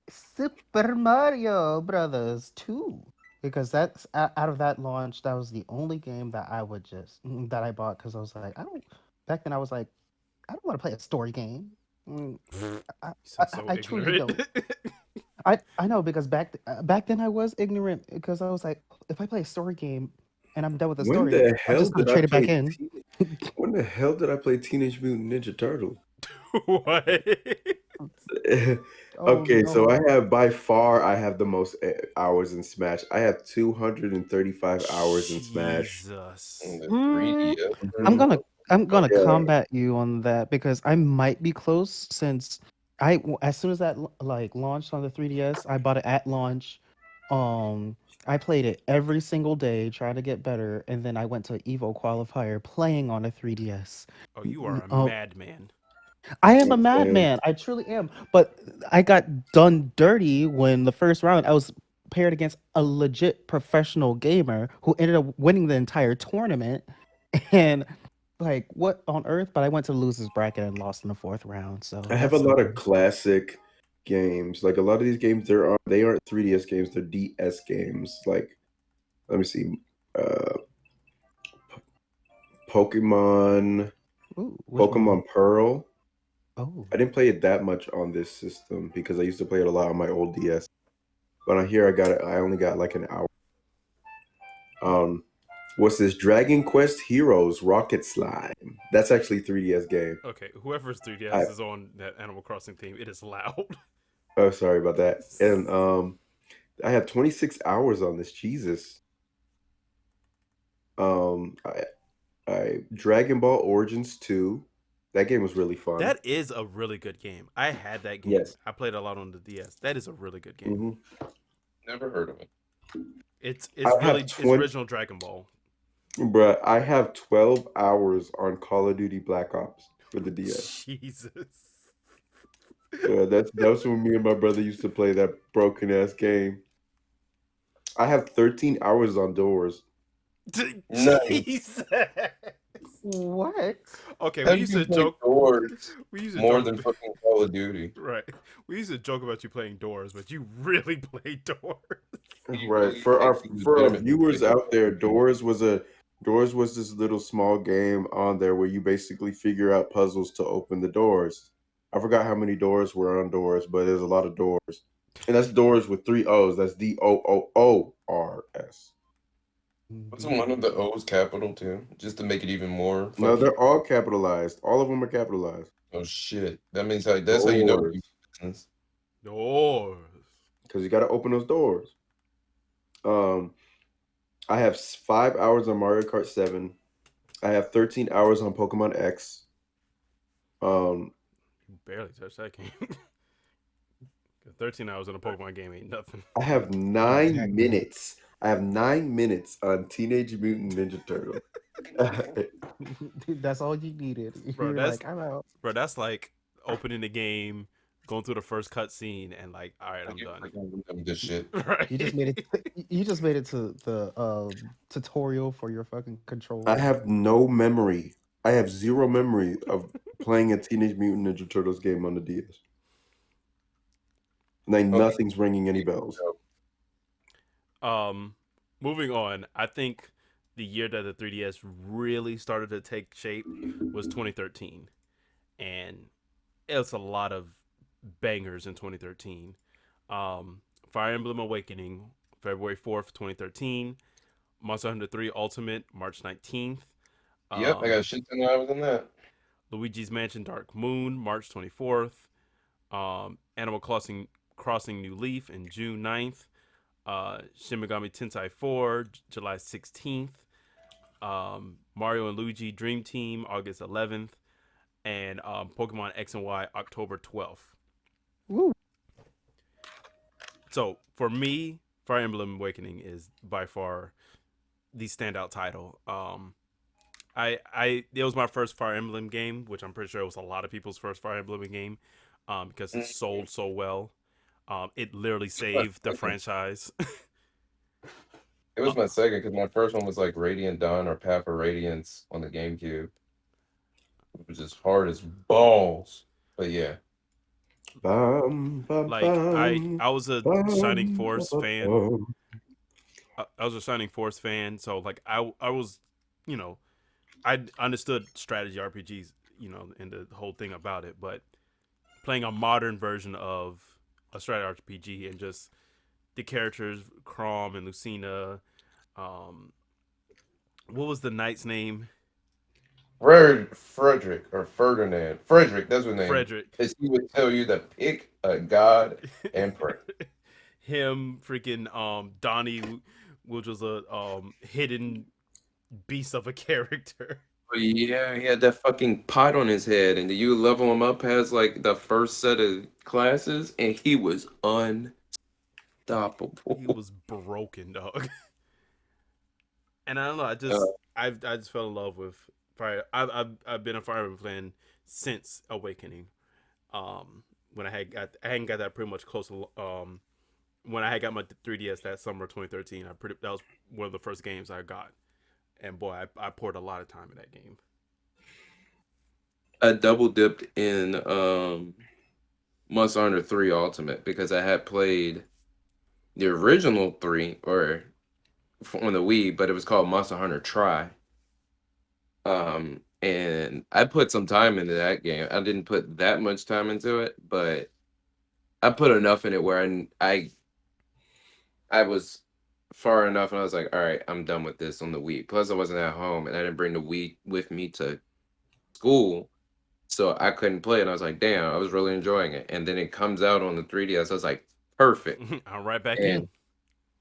Super Mario Brothers 2. Because that's out of that launch, that was the only game that I would that I bought because I was like, back then I was like, I don't want to play a story game. I, So I truly ignorant. don't. I know because back then I was ignorant because I was like, if I play a story game and I'm done with the When story, the I'm hell just gonna did I trade it back play? in. When the hell did I play Teenage Mutant Ninja Turtle? What? Oh Okay, so I no. have the most hours in Smash. I have 235 hours in Smash. Jesus. The Mm, 3DS I'm version. gonna I'm gonna Yeah. combat you on that because I might be close since as soon as that like launched on the 3DS, I bought it at launch. Um, I played it every single day trying to get better, and then I went to Evo qualifier playing on a 3DS. Oh, you are a Oh, madman. I am a I'm saying, madman. I truly am. But I got done dirty when the first round I was paired against a legit professional gamer who ended up winning the entire tournament. And like, what on earth? But I went to the losers bracket and lost in the fourth round. So I have a that's lot something. of classic games. Like a lot of these games, they aren't 3DS games. They're DS games. Like, let me see, uh, Pokemon, Ooh, which one? Pokemon Pearl. Oh, I didn't play it that much on this system because I used to play it a lot on my old DS. But on here, I only got like an hour. What's this? Dragon Quest Heroes Rocket Slime. That's actually a 3DS game. Okay, whoever's 3DS I is on that Animal Crossing theme. It is loud. oh sorry about that. And I have 26 hours on this. Jesus. Um, I Dragon Ball Origins 2. That game was really fun. That is a really good game. I had that game. Yes. I played a lot on the DS. That is a really good game. hmm Never heard of it. It's I have it's 20, original Dragon Ball. bruh, I have 12 hours on Call of Duty Black Ops for the DS. Jesus. That's when me and my brother used to play that broken ass game. I have 13 hours on Doors. Nice. Jesus. what? Okay, How we do used you to play joke. Doors We used to more joke. than fucking Call of Duty? Right. We used to joke about you playing Doors, but you really play Doors. Right. You For our legitimately viewers play out there, Doors. Doors was this little small game on there where you basically figure out puzzles to open the doors. I forgot how many doors were on Doors, but there's a lot of doors. And that's doors with 3 O's. That's DOOORS. Wasn't one of the O's capital too, just to make it even more No, fucking? they're all capitalized. All of them are capitalized. Oh shit! That means that's how you know you business. Doors. Because you got to open those doors. I have 5 hours on Mario Kart 7. I have 13 hours on Pokemon X. Barely touched that game. 13 hours in a Pokemon game ain't nothing. I have 9 Exactly. minutes. I have 9 minutes on Teenage Mutant Ninja Turtle. Dude, that's all you needed. Bro, You're that's like, I'm out. that's like opening the game, going through the first cutscene, and like, all right, I'm Like, done. I'm this shit. Right. You just made it. You just made it to the tutorial for your fucking controller. I have no memory. I have 0 memory of playing a Teenage Mutant Ninja Turtles game on the DS. Like Okay. nothing's ringing any bells. Moving on, I think the year that the 3DS really started to take shape was 2013, and it was a lot of bangers in 2013. Fire Emblem Awakening, February 4th, 2013. Monster Hunter 3 Ultimate, March 19th. Yep, I got a shit ton of hours on that. Luigi's Mansion Dark Moon, March 24th. Animal Crossing New Leaf in June 9th. Shin Megami Tensei 4, July 16th. Mario and Luigi Dream Team, August 11th. And Pokemon X and Y, October 12th. Woo. So for me, Fire Emblem Awakening is by far the standout title. It was my first Fire Emblem game, which I'm pretty sure it was a lot of people's first Fire Emblem game, because it sold so well. It literally saved the franchise. It was my second because my first one was like Radiant Dawn or Path of Radiance on the GameCube. It was just hard as balls. But yeah. Like I was a Shining Force fan. I was a Shining Force fan, so like I was, you know, I understood strategy RPGs, and the whole thing about it, but playing a modern version of a strategy RPG and just the characters, Crom and Lucina, what was the knight's name? Frederick or Ferdinand. Frederick, that's his name. Frederick. Is he would tell you to pick a god and pray. Him, freaking Donnie, which was a hidden beast of a character. But yeah, he had that fucking pot on his head, and you level him up past like the first set of classes, and he was unstoppable. He was broken, dog. And I don't know, I just fell in love with Fire. I've been a Fire Emblem fan since Awakening. When I hadn't got that pretty much close to when I had got my 3DS that summer 2013. That was one of the first games I got, and boy, I poured a lot of time in that game. I double dipped in Monster Hunter 3 Ultimate because I had played the original 3 or on the Wii, but it was called Monster Hunter Tri. And I put some time into that game. I didn't put that much time into it, but I put enough in it where I was far enough, and I was like, all right, I'm done with this on the Wii. Plus, I wasn't at home, and I didn't bring the Wii with me to school, so I couldn't play it. I was like, damn, I was really enjoying it. And then it comes out on the 3DS. I was like, perfect. I'm right back And in.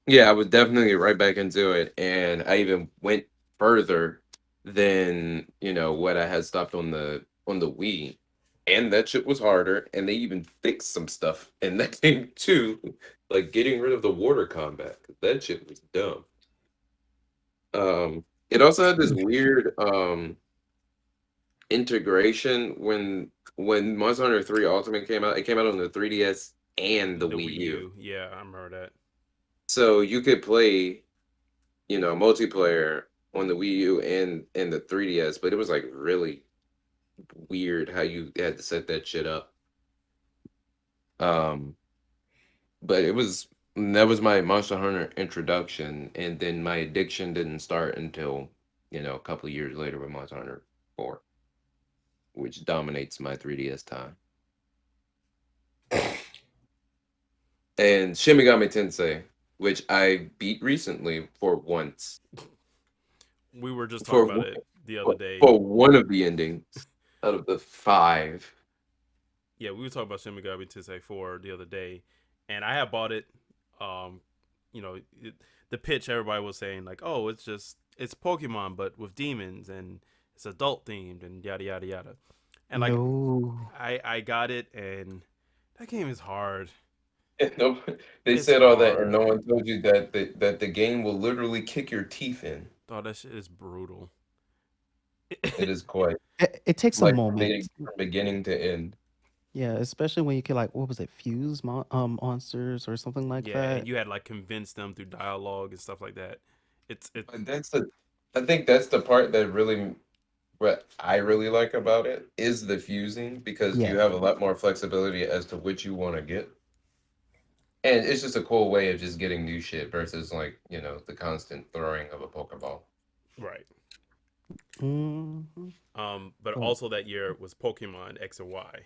yeah, I was definitely right back into it, and I even went further than what I had stopped on the Wii, and that shit was harder. And they even fixed some stuff in that game too, like getting rid of the water combat. That shit was dumb. It also had this weird integration when Monster Hunter 3 Ultimate came out. It came out on the 3DS and the Wii U. Yeah, I remember that. So you could play, multiplayer on the Wii U and the 3DS, but it was like really weird how you had to set that shit up. But that was my Monster Hunter introduction, and then my addiction didn't start until a couple of years later with Monster Hunter 4, which dominates my 3DS time. and Shin Megami Tensei, which I beat recently for once. We were just talking For about it the other day. for one of the endings out of the 5. Yeah, we were talking about Shin Megami Tensei 4 the other day, and I had bought it. Um, you know, the pitch everybody was saying like, oh, it's Pokemon but with demons and it's adult themed and yada yada yada. And like, No. I got it, and that game is hard. No, they It's said all that, and hard. no one told you that the game will literally kick your teeth in. Oh, that shit is brutal. It is quite It takes a like moment. from beginning to end. Yeah, especially when you can like what was it, fuse monsters or something like Yeah, and that. you had to, like, convince them through dialogue and stuff like that. It But I think that's the part that really what I really like about it is the fusing because you Yeah. have a lot more flexibility as to which you want to get. And it's just a cool way of just getting new shit versus like, the constant throwing of a Pokeball. right. Hmm. But So, also that year was Pokemon X and Y.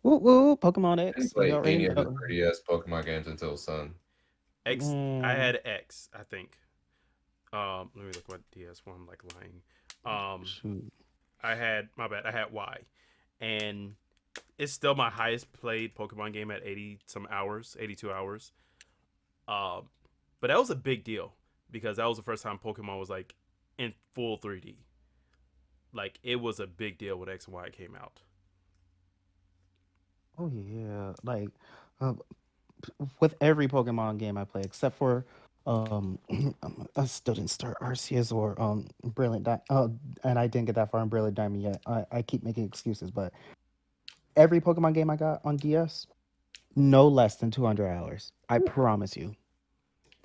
woo woo, Pokemon I didn't X. You play already any of the know. 3DS Pokemon games until Sun. X, I Mm, had X, I think. Let me look at my DS one. I'm like lying. shoot. I had my bad. I had Y, and it's still my highest played Pokemon game at 80 some hours, 82 hours. Um, but that was a big deal because that was the first time Pokemon was like in full 3D. Like, it was a big deal when X and Y came out. Oh yeah. Like uh, with every Pokemon game I play, except for I still didn't start Arceus or Brilliant and I didn't get that far in Brilliant Diamond yet. I keep making excuses, but every Pokemon game I got on DS, no less than 200 hours. I promise you.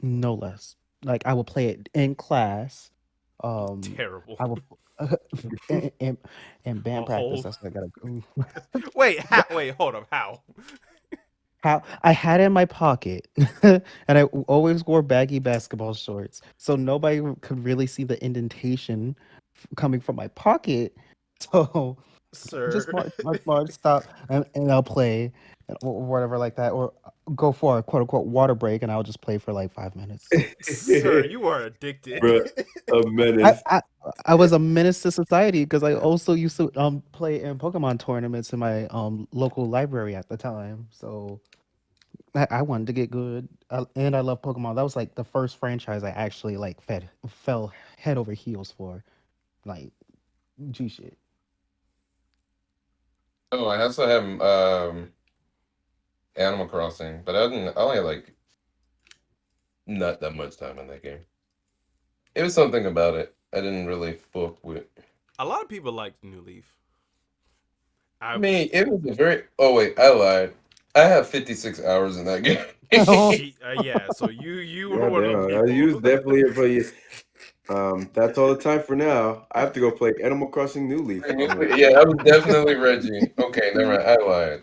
No less. Like I will play it in class. Terrible. I will in, in, in A band practice. whole That's what I gotta go. wait, hold up, how? How I had it in my pocket, and I always wore baggy basketball shorts, so nobody could really see the indentation coming from my pocket. So just Sir. march, stop, and I'll play or whatever like that, or go for a quote unquote water break, and I'll just play for like 5 minutes. Sir, you are addicted. Bro, a I menace. I, I was a menace to society because I also used to play in Pokemon tournaments in my local library at the time. So I wanted to get good, and I love Pokemon. That was like the first franchise I actually like fell head over heels for, like G shit. Oh, I also have Animal Crossing, but I only had like not that much time in that game. It was something about it I didn't really fuck with. A lot of people liked New Leaf. I I mean, it was a very. Oh wait, I lied. I have 56 hours in that game. yeah, so you were one of those Goddamn, I people. use definitely for you. That's all the time for now. I have to go play Animal Crossing New Leaf. Yeah, I was definitely Reggie. Okay, never mind. I lied.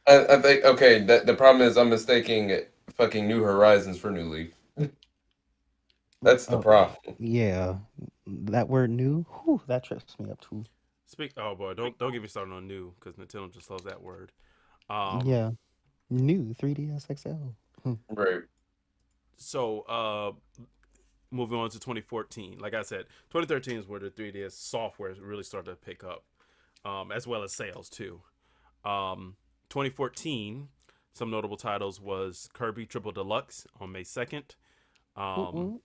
I think okay. The problem is I'm mistaking fucking New Horizons for New Leaf. That's the Oh problem. yeah, that word new. Whew, that trips me up too. Oh boy, don't get me started on new because Nintendo just loves that word. Um, Yeah, new 3DS XL. Hmm. Right. so moving on to 2014. Like I said, 2013 is where the 3DS software really started to pick up, as well as sales too. 2014, some notable titles was Kirby Triple Deluxe on May 2nd. Um, Mm-mm.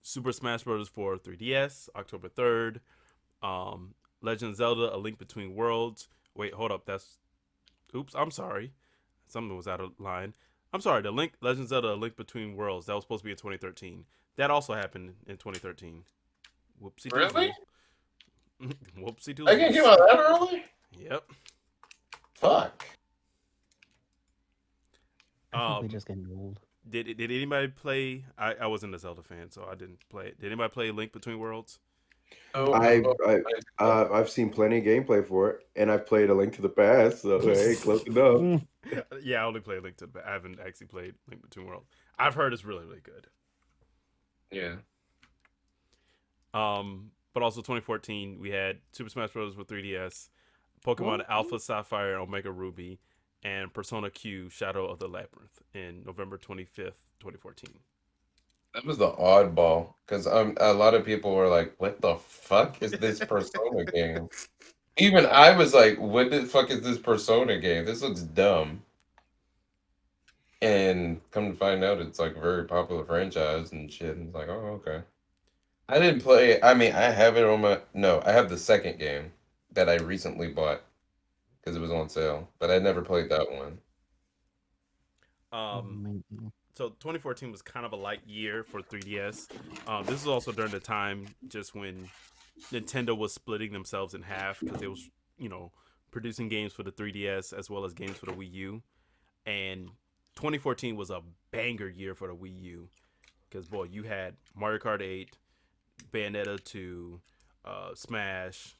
Super Smash Bros. For 3DS, October 3rd. Legend of Zelda: A Link Between Worlds. Wait, hold up. Oops. I'm sorry. Something was out of line. I'm sorry. Legend of Zelda: A Link Between Worlds. That was supposed to be in 2013. That also happened in 2013. Whoopsie Really? doozle. Whoopsie I can't get doozles. out that early. Yep. Fuck. I think we're Um. just getting old. Did anybody play? I wasn't a Zelda fan, so I didn't play it. Did anybody play Link Between Worlds? Oh, I, oh, I oh. I've seen plenty of gameplay for it, and I've played A Link to the Past, so hey, close enough. Mm. Yeah, I only played Link to the. I haven't actually played Link Between Worlds. I've heard it's really good. Yeah. But also 2014 we had Super Smash Bros. For 3DS, Pokemon Oh, Alpha Sapphire and Omega Ruby, and Persona Q Shadow of the Labyrinth in November 25th, 2014. That was the oddball because a lot of people were like, "What the fuck is this Persona game?" Even I was like, "What the fuck is this Persona game? This looks dumb." And come to find out, it's like a very popular franchise and shit. And it's like, oh, okay. I didn't play. I mean, I have it on my. No, I have the second game that I recently bought because it was on sale, but I never played that one. Oh, Um, man. so 2014 was kind of a light year for 3DS. This is also during the time just when Nintendo was splitting themselves in half because they was, you know, producing games for the 3DS as well as games for the Wii U. And 2014 was a banger year for the Wii U because boy, you had Mario Kart 8, Bayonetta 2, Smash.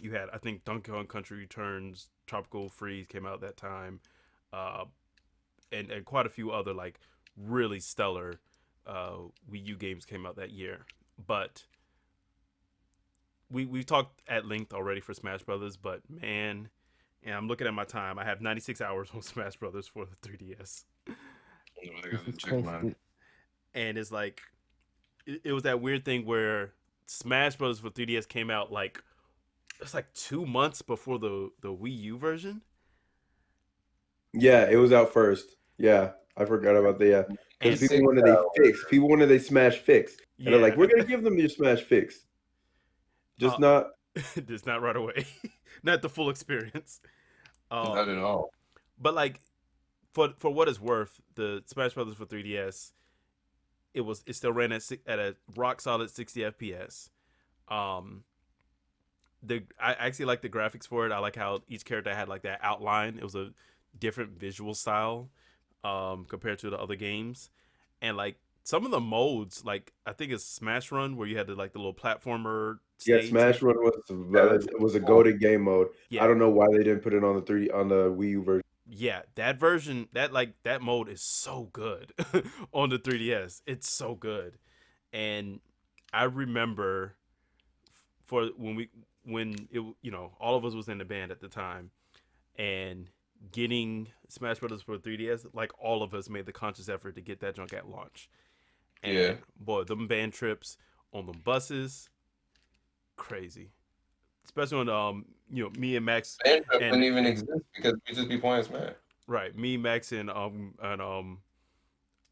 You had, I think, Donkey Kong Country Returns, Tropical Freeze came out that time, uh, and quite a few other like really stellar Wii U games came out that year. But we've talked at length already for Smash Brothers, but man, and I'm looking at my time. I have 96 hours on Smash Brothers for the 3DS, I This gotta is check crazy. mine. and it's like it was that weird thing where Smash Brothers for 3DS came out like it's like 2 months before the Wii U version, Yeah, it was out first. Yeah, I forgot about the because and people 6 wanted a hours. fix. People wanted a Smash fix, and they're yeah, like, "We're gonna give them your Smash fix, uh, just not." just not right away, not the full experience. Not Um, at all. but like for what it's worth, the Smash Brothers for 3DS, it still ran at a rock solid 60 FPS. Um, I actually like the graphics for it. I like how each character had like that outline. It was a different visual style compared to the other games, and like some of the modes, like I think it's Smash Run where you had the little platformer Yeah, stage. Smash Run Yeah, that's was a cool. goated game mode. I Yeah, don't know why they didn't put it on the Wii U version. yeah, that version, that mode is so good on the 3DS. It's so good, and I remember for when it all of us was in the band at the time and getting Smash Brothers for 3DS, like all of us made the conscious effort to get that junk at launch. Yeah. And boy, them band trips on the buses, crazy. Especially when me and Max Bandcamp and wouldn't even exist because we just be playing Smash. right, me, Max and uh,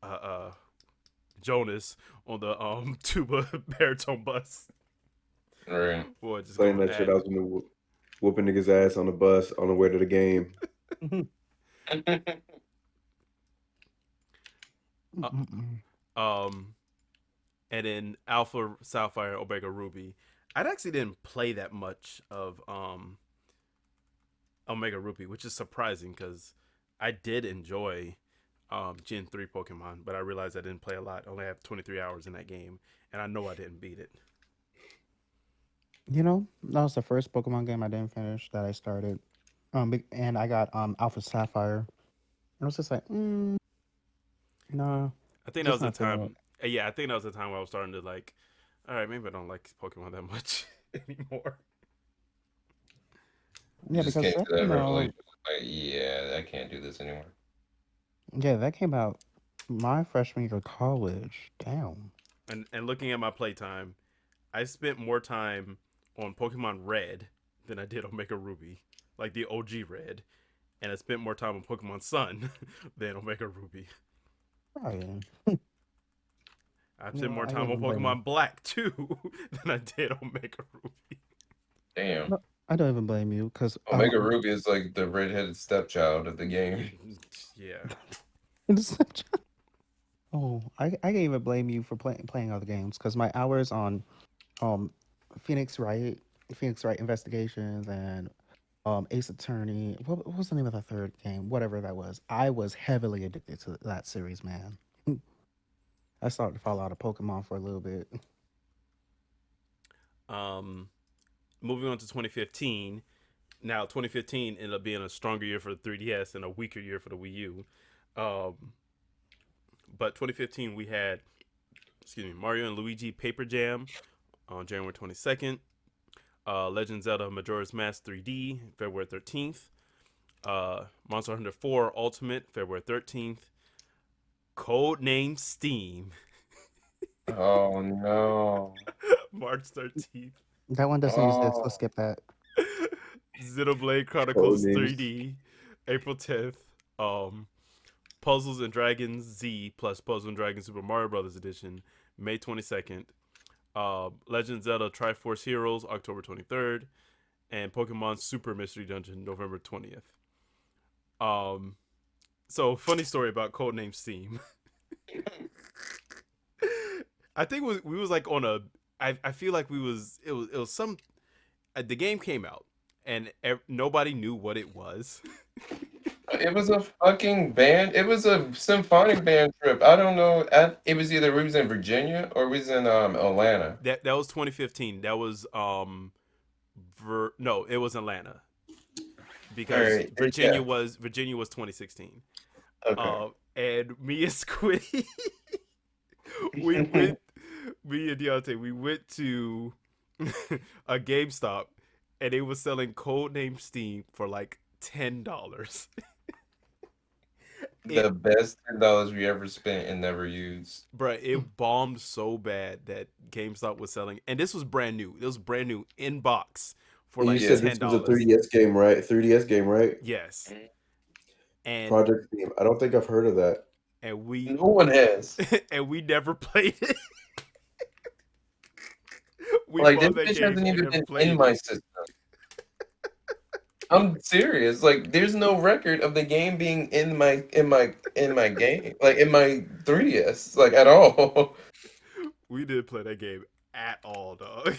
uh Jonas on the tuba baritone bus. Right. Boy, just Playing going that shit, at I it. was in the whooping niggas ass on the bus on the way to the game. Uh, um and then Alpha Sapphire Omega Ruby. I actually didn't play that much of Omega Ruby, which is surprising because I did enjoy Gen 3 Pokemon, but I realized I didn't play a lot. I only have 23 hours in that game, and I know I didn't beat it. You know, that was the first Pokemon game I didn't finish that I started. And I got Alpha Sapphire. And I was just like, no, I think that just was the not feeling it. time. Yeah, I think that was the time where I was starting to like, all right, maybe I don't like Pokemon that much anymore. You Yeah, just because came that to that came out. revelation. Like, yeah, I can't do this anymore. Yeah, that came out my freshman year of college. Damn. And looking at my playtime, I spent more time on Pokemon Red than I did Omega Ruby, like the OG Red, and I spent more time on Pokemon Sun than Omega Ruby. Brian. I've You spent know, more I don't time on even blame you. Pokemon Black too than I did Omega Ruby. Damn. No, I don't even blame you because Omega Ruby is like the redheaded stepchild of the game. Yeah. I can't even blame you for playing other games because my hours on um Phoenix Wright, Phoenix Wright Investigations, and Ace Attorney. What was the name of the third game? Whatever that was. I was heavily addicted to that series, man. I started to fall out of Pokemon for a little bit. Um, moving on to 2015. Now, 2015 ended up being a stronger year for the 3DS and a weaker year for the Wii U. Um, but 2015 we had, Mario and Luigi Paper Jam on January 22nd. Legend Zelda Majora's Mask 3D February 13th. Monster Hunter 4 Ultimate, February 13th. Codename Steam, Oh no. March 13th. That one doesn't exist. Let's Oh. skip that. Xenoblade Chronicles Codenames. 3D, April 10th. Um, Puzzles and Dragons Z plus Puzzle and Dragons Super Mario Brothers Edition, May 22nd. Legend of Zelda Triforce Heroes, October 23rd. And Pokemon Super Mystery Dungeon, November 20th. So funny story about Codename Steam. I think we was like on a. I feel like we was it was some. The game came out and nobody knew what it was. It was a fucking band. It was a symphonic band trip. I don't know. It was either we was in Virginia or we was in Atlanta. That was 2015. That was no, it was Atlanta because Alright, Virginia yeah. was 2016. Okay. And me and Squiddy, we went. Me and DeYante, we went to a GameStop, and they was selling Codename Steam for like $10. The best $10 we ever spent and never used. Bruh, it bombed so bad that GameStop was selling, and this was brand new. It was brand new in box for And you like said $10. this was a 3DS game, right? 3DS game, right? Yes, and Project Steam. I don't think I've heard of that. we No one has. and we never played it. We Like bought this that bitch game hasn't and even never been played in it. my system. I'm serious. Like there's no record of the game being in my game. Like in my 3DS. Like at all. We didn't play that game at all, dog.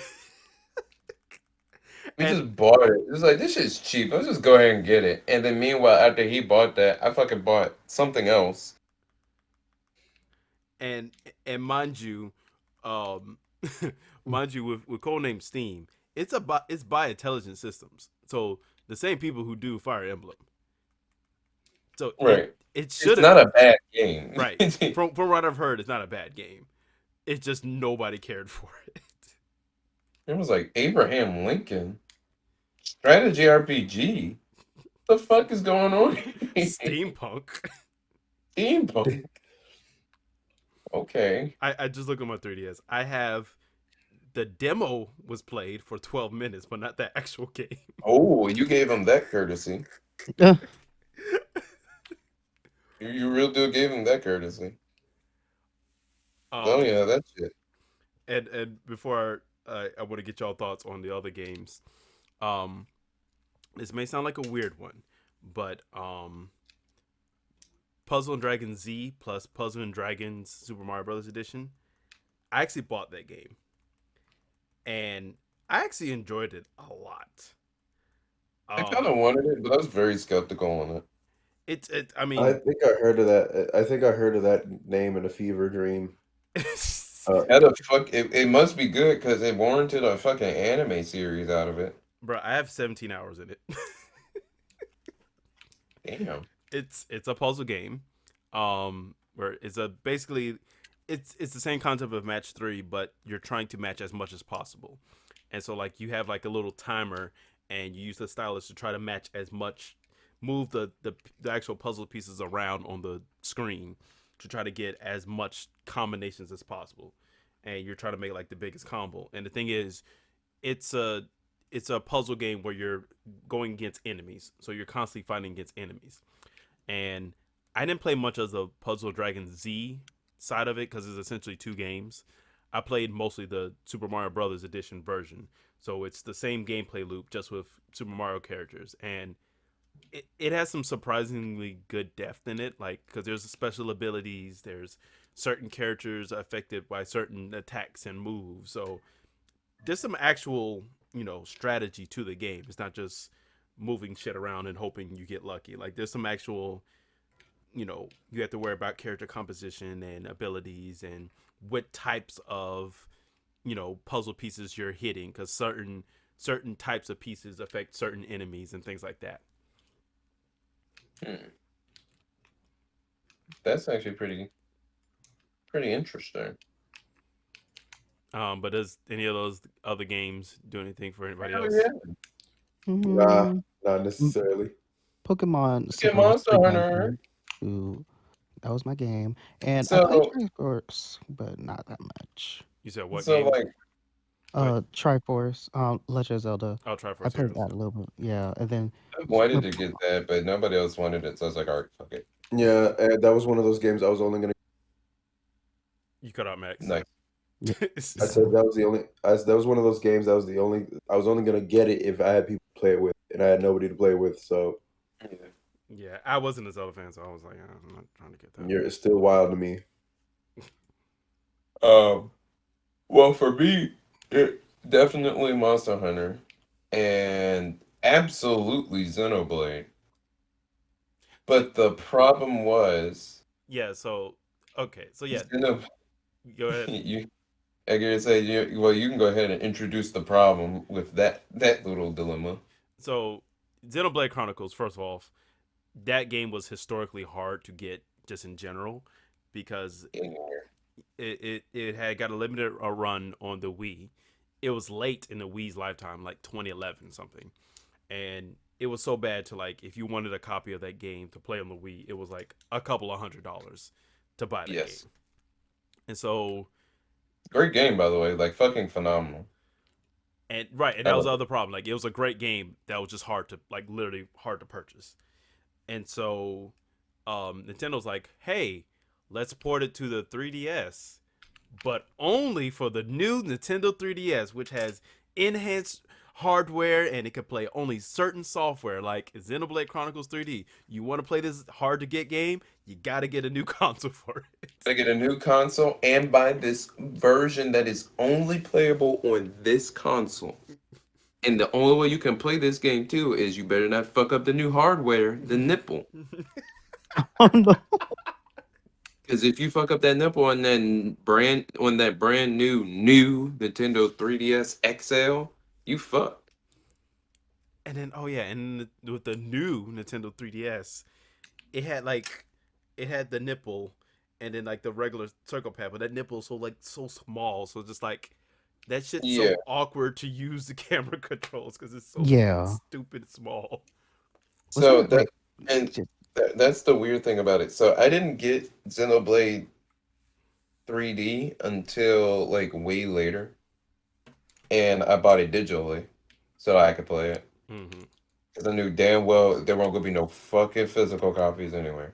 We And just bought it. It was like this shit's cheap. Let's just go ahead and get it. And then meanwhile, after he bought that, I fucking bought something else. and and mind you, um, mind you, with codename Steam, it's by Intelligent Systems, so the same people who do Fire Emblem. So Right. it should It's have not a bad game. right from what I've heard, it's not a bad game. It's just nobody cared for it. It was like Abraham Lincoln. Strategy RPG. What the fuck is going on? Steampunk. Steampunk. Okay. I just look at my 3DS. I have the demo was played for 12 minutes, but not the actual game. Oh, you gave him that courtesy. Uh, You real deal gave him that courtesy. Oh Um, yeah, that shit. and before I want to get y'all thoughts on the other games. Um, this may sound like a weird one, but Puzzle and Dragons Z plus Puzzle and Dragons Super Mario Brothers Edition. I actually bought that game, and I actually enjoyed it a lot. I kind of wanted it, but I was very skeptical on it. It. I I mean, think I heard of that. I think I heard of that name in a fever dream. How the fuck? It must be good because it warranted a fucking anime series out of it. bro, I have 17 hours in it. Damn. It's a puzzle game, where it's a basically it's the same concept of match 3, but you're trying to match as much as possible, and so like you have like a little timer, and you use the stylus to try to match as much, move the actual puzzle pieces around on the screen to try to get as much combinations as possible, and you're trying to make like the biggest combo. And the thing is, it's a it's a puzzle game where you're going against enemies, so you're constantly fighting against enemies. And I didn't play much of the Puzzle Dragon Z side of it because it's essentially two games. I played mostly the Super Mario Brothers Edition version, so it's the same gameplay loop just with Super Mario characters, and it has some surprisingly good depth in it. Like because there's special abilities, there's certain characters affected by certain attacks and moves, so there's some actual strategy to the game. It's not just moving shit around and hoping you get lucky. Like there's some actual, you have to worry about character composition and abilities and what types of, puzzle pieces you're hitting because certain types of pieces affect certain enemies and things like that. That's actually pretty interesting. But does any of those other games do anything for anybody Hell else? yeah. Nah, mm, not necessarily. Pokemon Look at Center was Monster pretty damn Hunter. good. Ooh, that was my game, and I played So, Triforce, but not that much. You said what so game? like, Go ahead. Triforce, Legend of Zelda. I'll try I first. played that a little bit, yeah, and then I wanted with to get that, but nobody else wanted it, so I was like, all right, fuck it. Yeah, and that was one of those games I was only gonna. You cut out Max. Nice. yeah, I said that was the only. That was one of those games. That was the only. I was only gonna get it if I had people to play it with, and I had nobody to play with. So Yeah, I wasn't a Zelda fan, so I was like, I'm not trying to get that. it's still wild to me. Well, for me, it definitely Monster Hunter, and absolutely Xenoblade. But the problem was, Yeah, so okay, so yeah, Xeno, go ahead. you, I gotta say, well, you can go ahead and introduce the problem with that little dilemma. So Xenoblade Chronicles, first of all, that game was historically hard to get just in general because In here. it had got a limited run on the Wii. It was late in the Wii's lifetime, like 2011 something, and it was so bad to like if you wanted a copy of that game to play on the Wii, it was like a couple of $100s to buy that Yes. game. And so Great game, by the way, like fucking phenomenal. and right, and I that was love the it. other problem. Like it was a great game that was just hard to like literally hard to purchase. And so Nintendo's like, "Hey, let's port it to the 3DS, but only for the new Nintendo 3DS, which has enhanced hardware and it can play only certain software like Xenoblade Chronicles 3D. You want to play this hard to get game? You got to get a new console for it." Gotta get a new console and buy this version that is only playable on this console. And the only way you can play this game too is you better not fuck up the new hardware, the nipple. oh no, Because if you fuck up that nipple on that brand new Nintendo 3DS XL, you fucked. And then oh yeah, and with the new Nintendo 3DS, it had the nipple and then like the regular circle pad, but that nipple so like so small, so just like that shit's Yeah. so awkward to use the camera controls because it's so yeah. stupid small. So Wasn't it that like and just that's the weird thing about it. So I didn't get Xenoblade 3D until like way later, and I bought it digitally so I could play it. Mm-hmm. Because I knew damn well there weren't gonna be no fucking physical copies anywhere.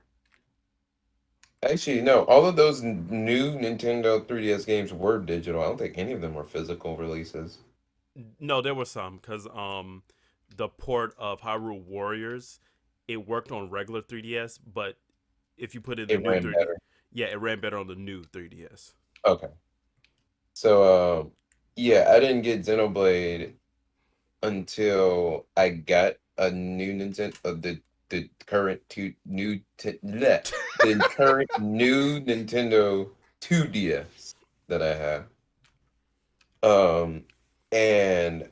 Actually, no, all of those new Nintendo 3DS games were digital. I don't think any of them were physical releases. No, there were some because the port of Hyrule Warriors it worked on regular 3DS, but if you put in the It new ran 3D, better. yeah, it ran better on the new 3DS. Okay. So, yeah, I didn't get Xenoblade until I got a new Nintendo, the current the current new Nintendo 2DS that I have. Um, and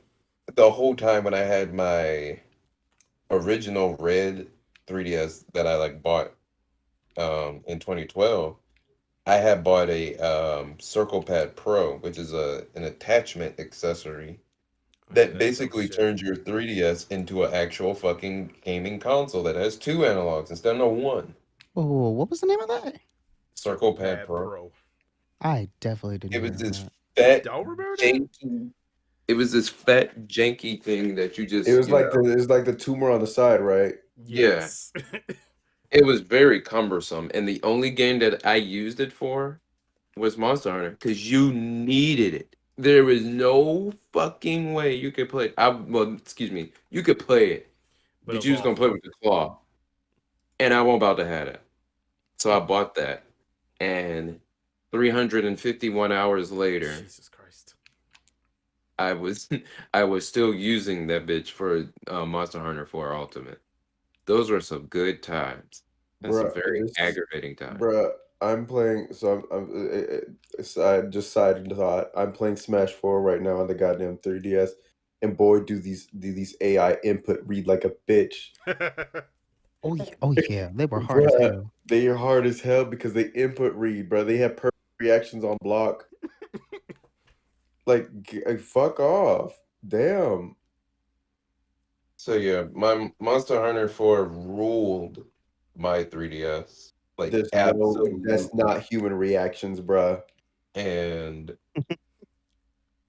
the whole time when I had my original red 3DS that I like bought in 2012, I had bought a Circle Pad Pro, which is an attachment accessory Yeah, that that's dope basically shit. turns your 3DS into an actual fucking gaming console that has two analogs instead of one. oh, what was the name of that? Circle Circle Pad Pad Pro. Pro. I definitely didn't It was hear of this that. fat, Don't remember that? janky. It was this fat, janky thing that you It just, was like the tumor on the side, right? yeah. Yes. It was very cumbersome, and the only game that I used it for was Monster Hunter because you needed it. There was no fucking way you could play. Well, excuse me, you could play it, But it but was you was gonna play awful. with the claw, and I wasn't about to have it. So I bought that, and 351 hours later, Jesus Christ. I was I was still using that bitch for Monster Hunter 4 Ultimate. Those were some good times and some Bruh, very aggravating times. bruh, I'm playing. So I just side thought. I'm playing Smash 4 right now on the goddamn 3DS, and boy, do these AI input read like a bitch. Oh yeah, they were hard as Bruh, hell. they are hard as hell because they input read, bruh. They have perfect reactions on block. Like, fuck off. Damn. So yeah, my Monster Hunter 4 ruled my 3DS. Like absolutely. That's not human reactions, bruh. And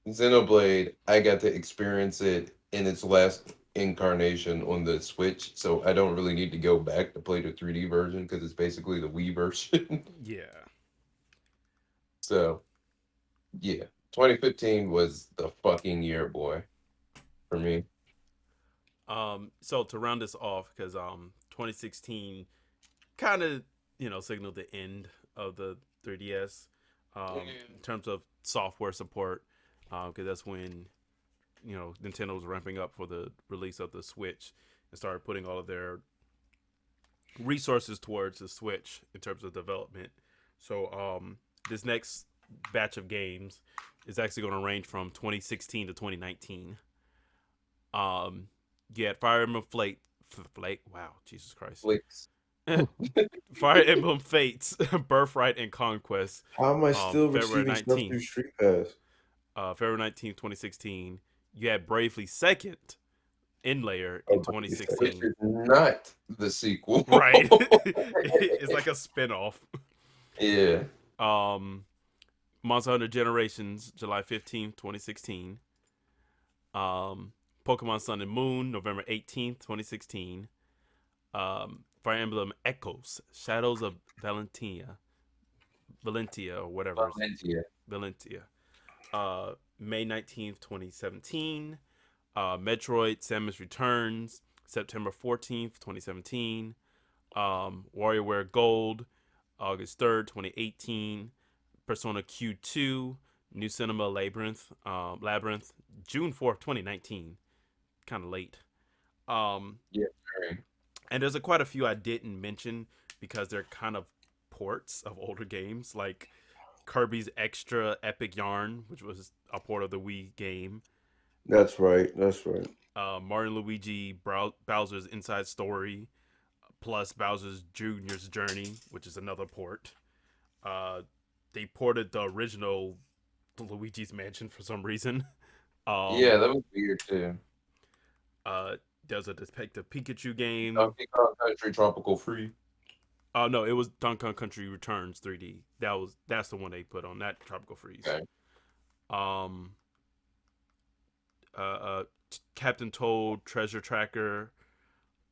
Xenoblade, I got to experience it in its last incarnation on the Switch, so I don't really need to go back to play the 3D version because it's basically the Wii version. Yeah. So yeah, 2015 was the fucking year, boy, for me. So to round this off, because 2016 kind of signaled the end of the 3DS in terms of software support, because that's when Nintendo was ramping up for the release of the Switch and started putting all of their resources towards the Switch in terms of development. So this next batch of games is actually going to range from 2016 to 2019. You had Fire Emblem Flake. Wow, Jesus Christ. Flicks. Fire Emblem Fates, Birthright and Conquest. How am I still February receiving stuff 19th. through Street Pass? February 19th, 2016. You had Bravely Second Inlayer Oh, in Bravely Which 2016. is not the sequel. Right. It's like a spinoff. Yeah. Monster Hunter Generations, July 15th, 2016. Pokemon Sun and Moon, November 18th, 2016. Fire Emblem Echoes, Shadows of Valentia, or whatever. Valentia. May 19th, 2017. Metroid Samus Returns, September 14th, 2017. Warioware Gold, August 3rd, 2018. Persona Q2, New Cinema Labyrinth, June 4th, 2019. Kind of late. Yeah. Very. And there's quite a few I didn't mention because they're kind of ports of older games, like Kirby's Extra Epic Yarn, which was a port of the Wii game. That's right. That's right. Mario and Luigi Bowser's Inside Story, plus Bowser's Jr.'s Journey, which is another port. They ported the original Luigi's Mansion for some reason. Yeah, that was weird too. There's a Detective Pikachu game. Donkey Kong Country Tropical Free. Oh no, it was Donkey Kong Country Returns 3D. That's the one they put on that Tropical Freeze. Okay. Captain Toad Treasure Tracker.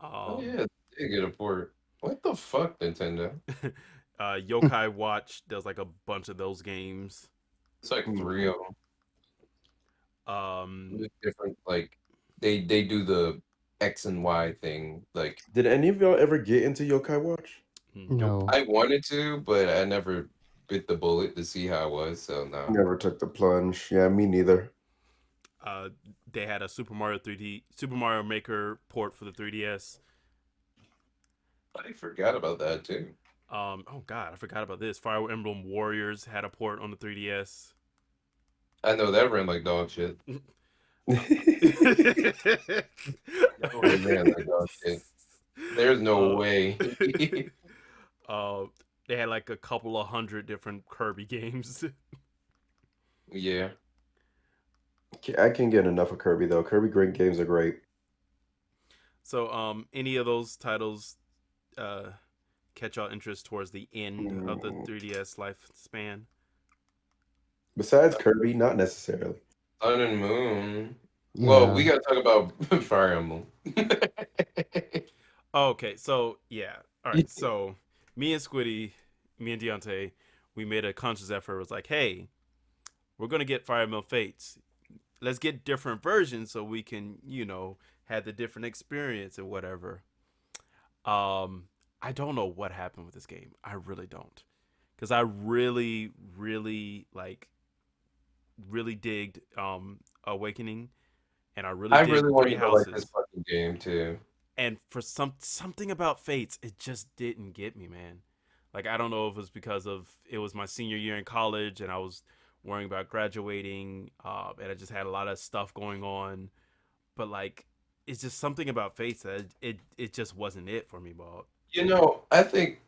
Oh yeah, they get a port. What the fuck, Nintendo? Yokai Watch. There's like a bunch of those games. It's like 3 of them. Different, like they do the X and Y thing. Like, did any of y'all ever get into Yokai Watch? No. I wanted to, but I never bit the bullet to see how it was. So no. Never took the plunge. Yeah, me neither. They had a Super Mario Maker port for the 3DS. I forgot about that too. Oh god, I forgot about this. Fire Emblem Warriors had a port on the 3DS. I know that ran like dog shit. Ran like dog shit. There's no way. They had like a couple of 100 different Kirby games. Yeah. I can't get enough of Kirby though. Kirby great games are great. So, any of those titles catch y'all interest towards the end of the 3DS lifespan? Besides Kirby, not necessarily. Sun and Moon. Yeah. Well, we gotta talk about Fire Emblem. Okay, so yeah. All right, so me and DeYante, we made a conscious effort. It was like, hey, we're gonna get Fire Emblem Fates. Let's get different versions so we can, have the different experience and whatever. I don't know what happened with this game. I really don't, because I really, really digged Awakening, and I really really want Three to like Houses. this fucking game too. And for something about Fates, it just didn't get me, man. Like, I don't know if it was because it was my senior year in college and I was worrying about graduating, and I just had a lot of stuff going on. But like, it's just something about Fates that it just wasn't it for me, Bob. I think,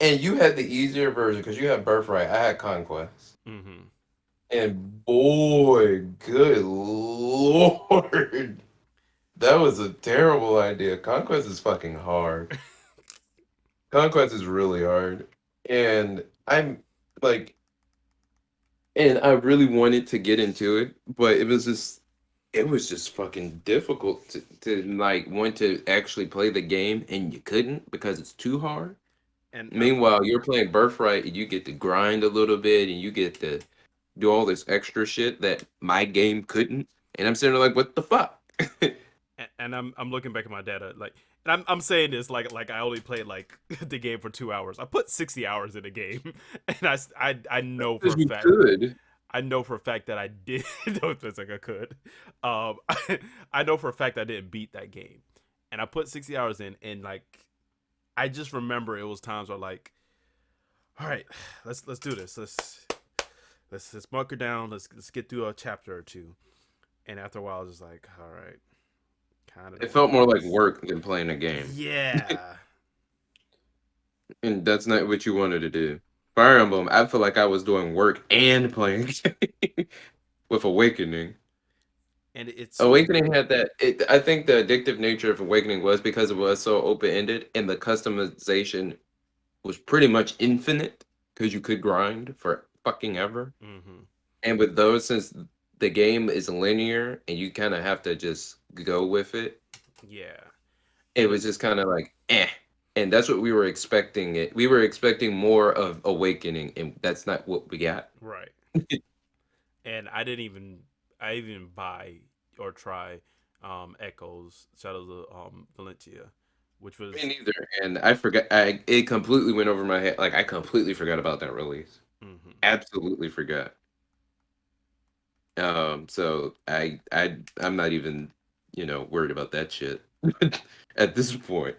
and you had the easier version because you had Birthright. I had Conquest. Mm-hmm. And boy, good lord, That was a terrible idea. Conquest is fucking hard. Conquest is really hard. And I'm like, and I really wanted to get into it, but it was just fucking difficult to like want to actually play the game, and you couldn't because it's too hard. And Meanwhile, you're playing Birthright, and you get to grind a little bit, and you get to do all this extra shit that my game couldn't. And I'm sitting there like, what the fuck? and I'm looking back at my data like, and I'm saying this like I only played like the game for 2 hours. I put 60 hours in the game, and I know for a Because you fact. could. I know for a fact that I did. No, it's like I could. I know for a fact I didn't beat that game, and I put 60 hours in, and like, I just remember it was times where like, all right, let's do this. Let's bunker down. Let's get through a chapter or two, and after a while, I was just like, all right, kind of. It felt more like work than playing a game. Yeah. And that's not what you wanted to do. Fire Emblem, I feel like I was doing work and playing with Awakening. And it's Awakening had that. I think the addictive nature of Awakening was because it was so open ended, and the customization was pretty much infinite because you could grind for fucking ever. mm-hmm. And with those, since the game is linear and you kind of have to just go with it, Yeah. it And was just kind of like eh. And that's what we were expecting. We were expecting more of Awakening, and that's not what we got. right. And I even buy or try Echoes Shadows of Valencia, which was Me neither. And I forgot. It completely went over my head. Like I completely forgot about that release. mm-hmm. Absolutely forgot. So I'm not even worried about that shit at this point.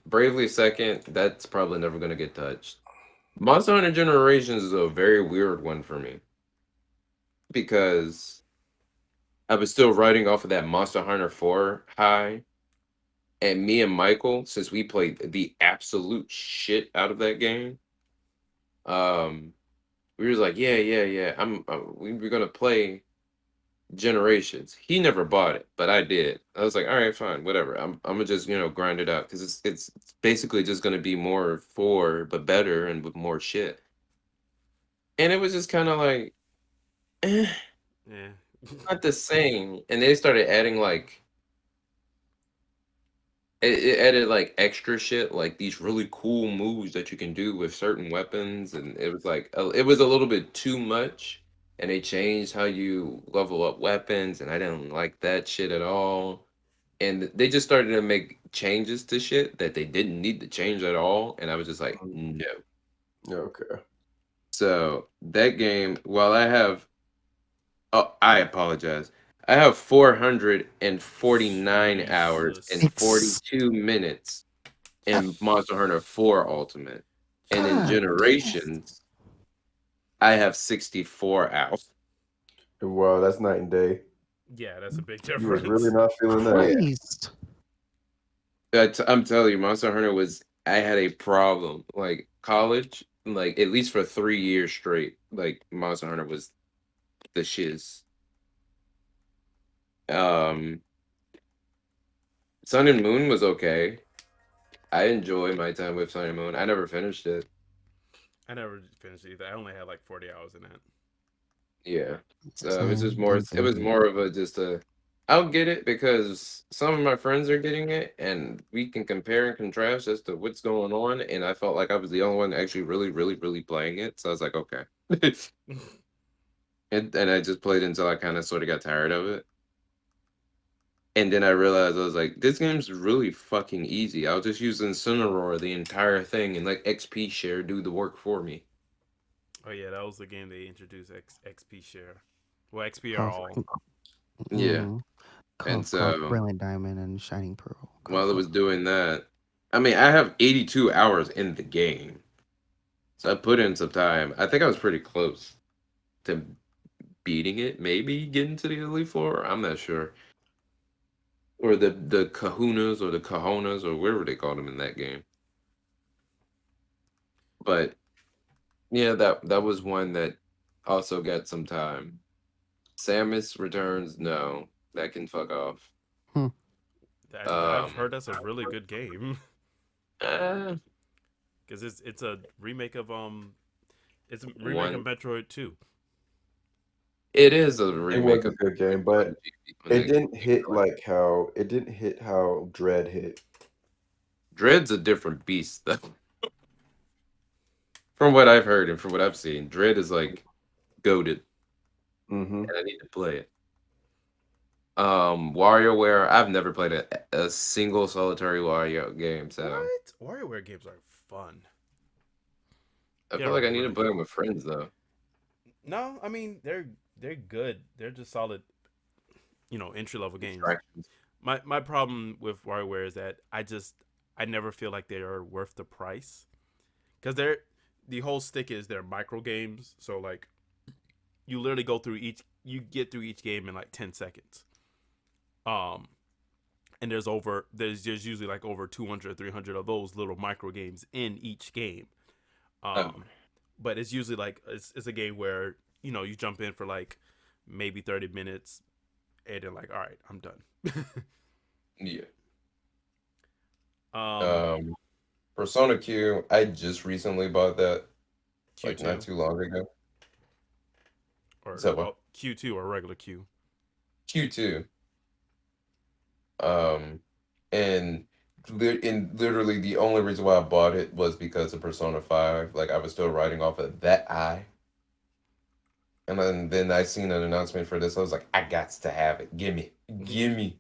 Bravely Second. That's probably never gonna get touched. Monster Hunter Generations is a very weird one for me because I was still riding off of that Monster Hunter 4 high. And me and Michael, since we played the absolute shit out of that game, um, we was like, yeah. We were gonna play Generations. He never bought it, but I did. I was like, all right, fine, whatever. I'm gonna just grind it out because it's basically just gonna be more 4 but better and with more shit. And it was just kind of like, eh, Yeah. not the same. And they started adding like it added like extra shit, like these really cool moves that you can do with certain weapons, and it was like it was a little bit too much. And they changed how you level up weapons, and I didn't like that shit at all. And they just started to make changes to shit that they didn't need to change at all, and I was just like, no. Okay. So that game, while I have, oh, I apologize. I have 449 hours and Jesus. It's 42 minutes uh, in Monster Hunter 4 Ultimate. And in God damn. Generations, I have 64 hours. Wow, that's night and day. Yeah, that's a big You was difference. really not feeling that. Yeah. Christ. I'm telling you, Monster Hunter I had a problem. Like college, like at least for 3 years straight, like Monster Hunter was the shiz. Um, Sun and Moon was okay. I enjoy my time with Sun and Moon. I never finished it. I never finished either. I only had like 40 hours in that. Yeah. So it's just Same. more Didn't it was finish it. more of a just a I'll get it because some of my friends are getting it and we can compare and contrast as to what's going on. And I felt like I was the only one actually really, really, really playing it. So I was like, okay. And I just played until I kind of sort of got tired of it. And then I realized I was like, this game's really fucking easy. I'll just use Incineroar the entire thing and let XP share do the work for me. Oh yeah, that was the game they introduced XP share. Well, XP are Called, all. Yeah. mm, And called so Brilliant Diamond and Shining Pearl. while I was Conflict. doing that, I mean, I have 82 hours in the game. So I put in some time. I think I was pretty close to beating it, maybe getting to the Elite Four. I'm not sure. Or the Kahunas or the Kahonas or whatever they called them in that game. But yeah, that was one that also got some time. Samus Returns, no, that can fuck off. I've heard that's a really good game Uh, because it's a remake of one, Metroid 2. it is a It was remake a of good game, but when it they didn't hit like like how it didn't hit how Dread hit. Dread's a different beast though. From what I've heard and from what I've seen, Dread is like goaded, Mm-hmm. and I need to play it. WarioWare, I've never played a single solitary Wario game, so What? WarioWare games are fun. I feel They're like I need to really play them fun. with friends though. No, I mean they're good. They're just solid, entry level games. Distractions. My problem with WarioWare is that I never feel like they are worth the price because the whole stick is they're micro games. So like you literally you get through each game in like 10 seconds. Um, and there's just usually like over 200 300 of those little micro games in each game. Oh, But it's usually like it's a game where you jump in for like maybe 30 minutes and then like all right, I'm done. yeah. um Um, Persona Q, I just recently bought that, like not Q2 too long ago. or So what? Q2 or regular Q. Q2. Um, and literally the only reason why I bought it was because of Persona 5. Like I was still riding off of that eye. And then I seen an announcement for this. I was like, I got to have it. Gimme. Gimme.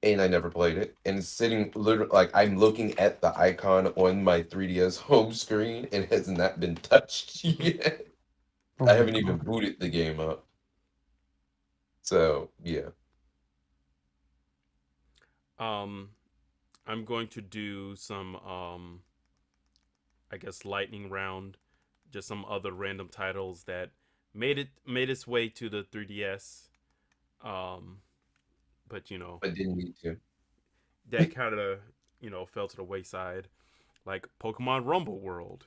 And I never played it. And it's sitting literally like I'm looking at the icon on my 3DS home screen and it has not been touched yet. Oh I my haven't even god. booted the game up. So yeah. um I'm going to do some I guess lightning round, just some other random titles that made its way to the 3DS. Um, but I didn't need to. that kind of fell to the wayside, like Pokemon Rumble World.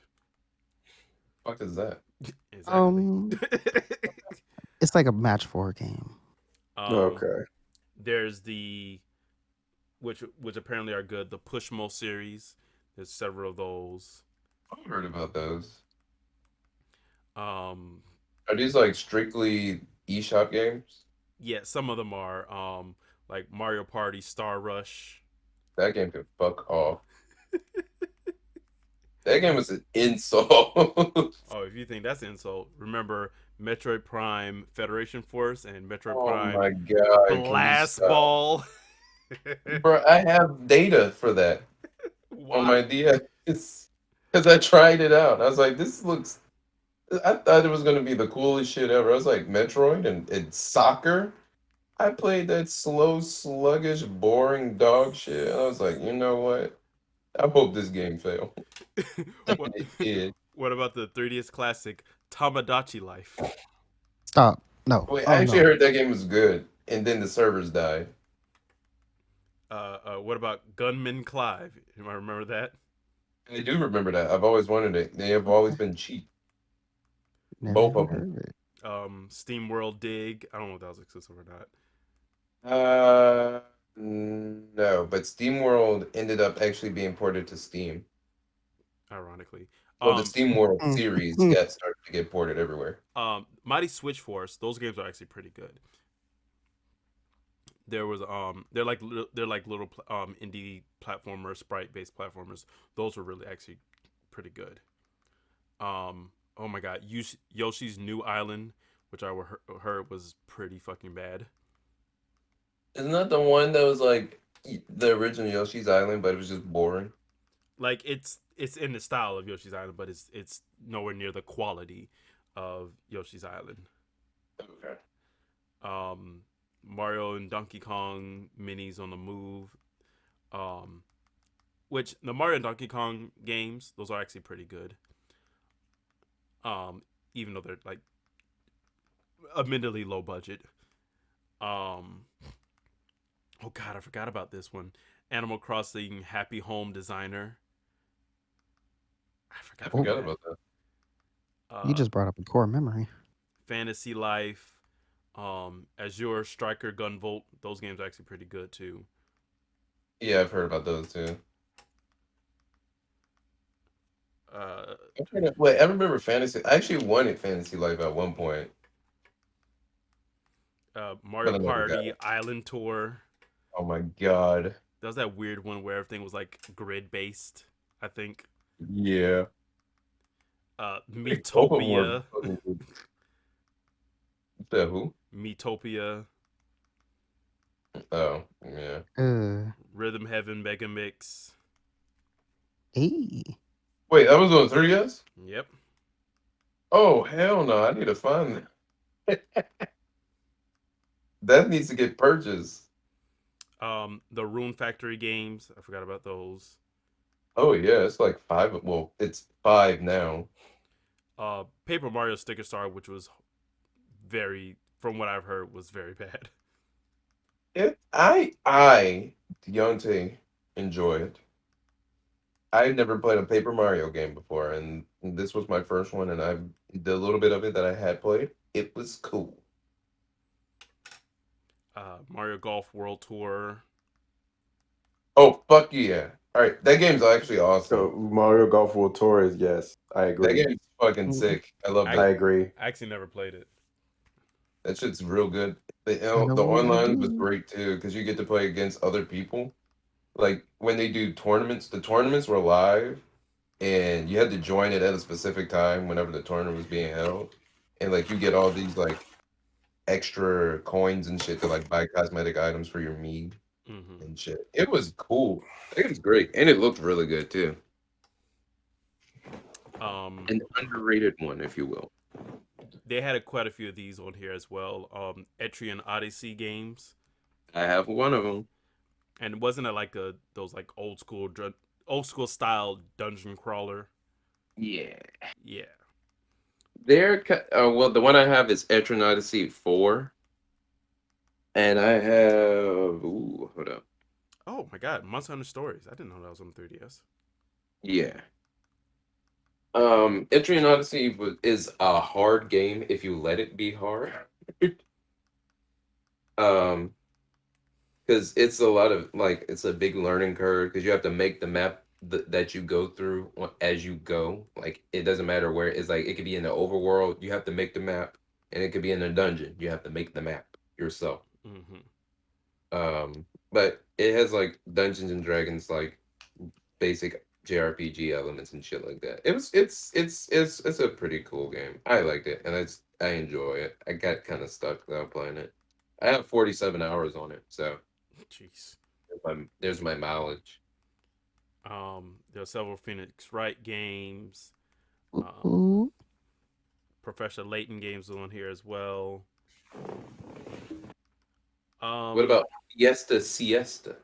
Fuck is that? Exactly. Um, it's like a match 4 game. um, Okay. there's the which apparently are good. The Pushmo series. There's several of those. I've heard about those. Um, Are these like strictly eShop games? yeah, some of them are like Mario Party Star Rush. That game can fuck off. That game was an insult. Oh, if you think that's an insult, remember Metroid Prime Federation Force and Metroid Oh Prime my god, can you Blast stop? Ball. Bro, I have data for that on Why? my DS. Because I tried it out. I was like, this looks. I thought it was going to be the coolest shit ever. I was like, Metroid and soccer? I played that slow, sluggish, boring dog shit. I was like, you know what? I hope this game failed. And what? it did. What about the 3DS classic Tamagotchi Life? Stop. No. Wait, I Oh actually no. heard that game was good. And then the servers died. What about Gunman Clive? You might remember that. I do remember that. I've always wanted it. They have always been cheap. Never Both even of them. heard of it. Steam World Dig. I don't know if that was exclusive or not. No, but SteamWorld ended up actually being ported to Steam. Ironically, Well, the SteamWorld Mm. series Mm. got started to get ported everywhere. Mighty Switch Force. Those games are actually pretty good. There was they're like little indie platformers, sprite based platformers. Those were really actually pretty good. Oh my god, Yoshi's New Island, which I heard was pretty fucking bad. Isn't that the one that was like the original Yoshi's Island, but it was just boring? Like it's in the style of Yoshi's Island, but it's nowhere near the quality of Yoshi's Island. Okay. Mario and Donkey Kong minis on the move. Which the Mario and Donkey Kong games, those are actually pretty good. Even though they're like admittedly low budget. Um, oh god, I forgot about this one. Animal Crossing Happy Home Designer. I I forgot about forgot that. about that. You just brought up a core memory. Fantasy Life. Azure Striker Gunvolt. Those games are actually pretty good too. Yeah, I've heard about those too. Wait, I remember Fantasy. I actually wanted Fantasy Life at one point, Mario but I never got Party it. Island Tour. Oh my god. That was that weird one where everything was like grid based. I think. Yeah. Both of them were Metopia. fucking good. The who? Metopia. Oh, yeah. Rhythm Heaven Mega Mix. Hey. Wait, that was on 3DS? Yep. Oh, hell no. I need to find that. That needs to get purchased. The Rune Factory games. I forgot about those. Oh, yeah. It's like 5. Well, it's 5 now. Paper Mario Sticker Star, which was from what I've heard, was very bad. DeYante, enjoy it. I never played a Paper Mario game before, and this was my first one, and the little bit of it that I had played, it was cool. Mario Golf World Tour. Oh, fuck yeah. All right, that game's actually awesome. So Mario Golf World Tour is yes, I That agree. game's fucking sick. I love I it. agree. I actually never played it. That shit's real good. The know the what I online was do. great too, because you get to play against other people. Like when they do tournaments, the tournaments were live, and you had to join it at a specific time whenever the tournament was being held. And like you get all these like extra coins and shit to like buy cosmetic items for your Mii Mm-hmm. and shit. It was cool. It was great, and it looked really good too. An underrated one, if you will. They had quite a few of these on here as well. Aetron Odyssey games, I have one of them. and wasn't it like those like old school style dungeon crawler? Yeah. Yeah. Well, the one I have is Aetron Odyssey 4. And I have hold up. Oh my god, Monster Hunter Stories. I didn't know that was on 3DS. Yeah. Aetron Odyssey is a hard game if you let it be hard. um, because it's a lot of like it's a big learning curve because you have to make the map that you go through as you go. Like it doesn't matter where it's like it could be in the overworld, you have to make the map, and it could be in a dungeon, you have to make the map yourself. Mm-hmm. But it has like Dungeons and Dragons like basic JRPG elements and shit like that. It's a pretty cool game. I liked it, and I enjoy it. I got kind of stuck though playing it. I have 47 hours on it, so Jeez. there's my mileage. There are several Phoenix Wright games. Ooh. Professor Layton games on here as well. What about Siesta?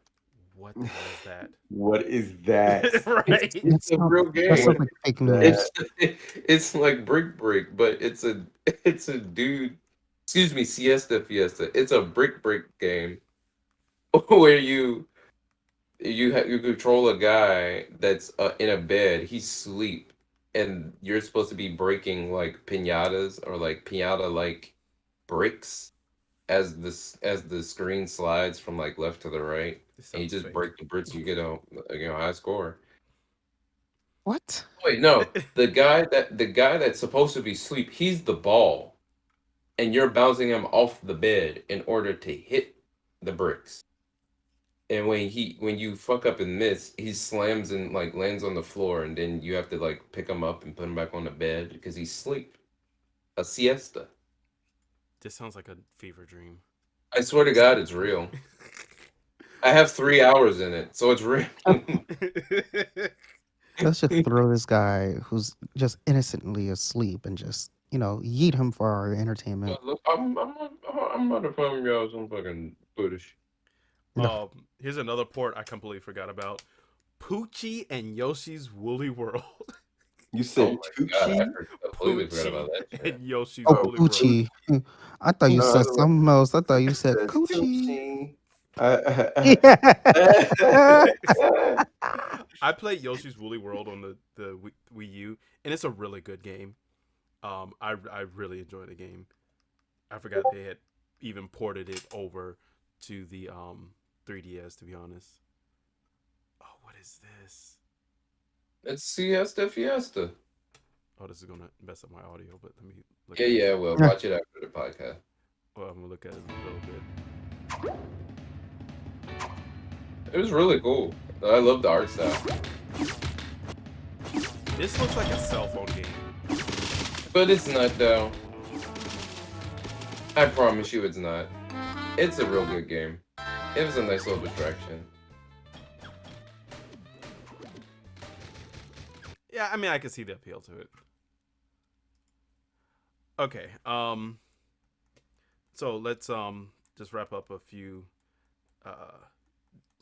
What the hell is that? What is that? Right. It's a real That game. sounds like fake news. It's like Brick, but it's a dude. Excuse me, Siesta Fiesta. It's a brick game where you control a guy that's in a bed. He's asleep, and you're supposed to be breaking like pinatas or like pinata like bricks as the screen slides from like left to the right, This and you sounds just fake. break the bricks. You get a high score. What? Wait, no, the guy that's supposed to be asleep, he's the ball, and you're bouncing him off the bed in order to hit the bricks. And when you fuck up and miss, he slams and like lands on the floor, and then you have to like pick him up and put him back on the bed because he's asleep. A siesta. This sounds like a fever dream. I swear to God, it's real. I have 3 hours in it, so it's real. Let's just throw this guy who's just innocently asleep and just, yeet him for our entertainment. Look, I'm not a fan of y'all some fucking footage. No. Here's another port I completely forgot about. Poochie and Yoshi's Woolly World. You said Oh my God, I Tucci? completely forgot Poochie about that shit. and Yoshi's Oh, Woolly World. Poochie. I thought you No, said something else. I thought you said That's Coochie. Tucci. I played Yoshi's Woolly World on the Wii U, and it's a really good game. I really enjoy the game. I forgot they had even ported it over to the 3DS. To be honest. Oh, what is this? It's Siesta Fiesta. Oh, this is gonna mess up my audio, but let me look Yeah, at it. yeah. Well, watch it after the podcast. Well, I'm gonna look at it a little bit. It was really cool. I love the art style, This looks like a cell phone game. but it's not though. I promise you, it's not. It's a real good game. It was a nice little distraction. Yeah, I mean, I can see the appeal to it. Okay. So let's just wrap up a few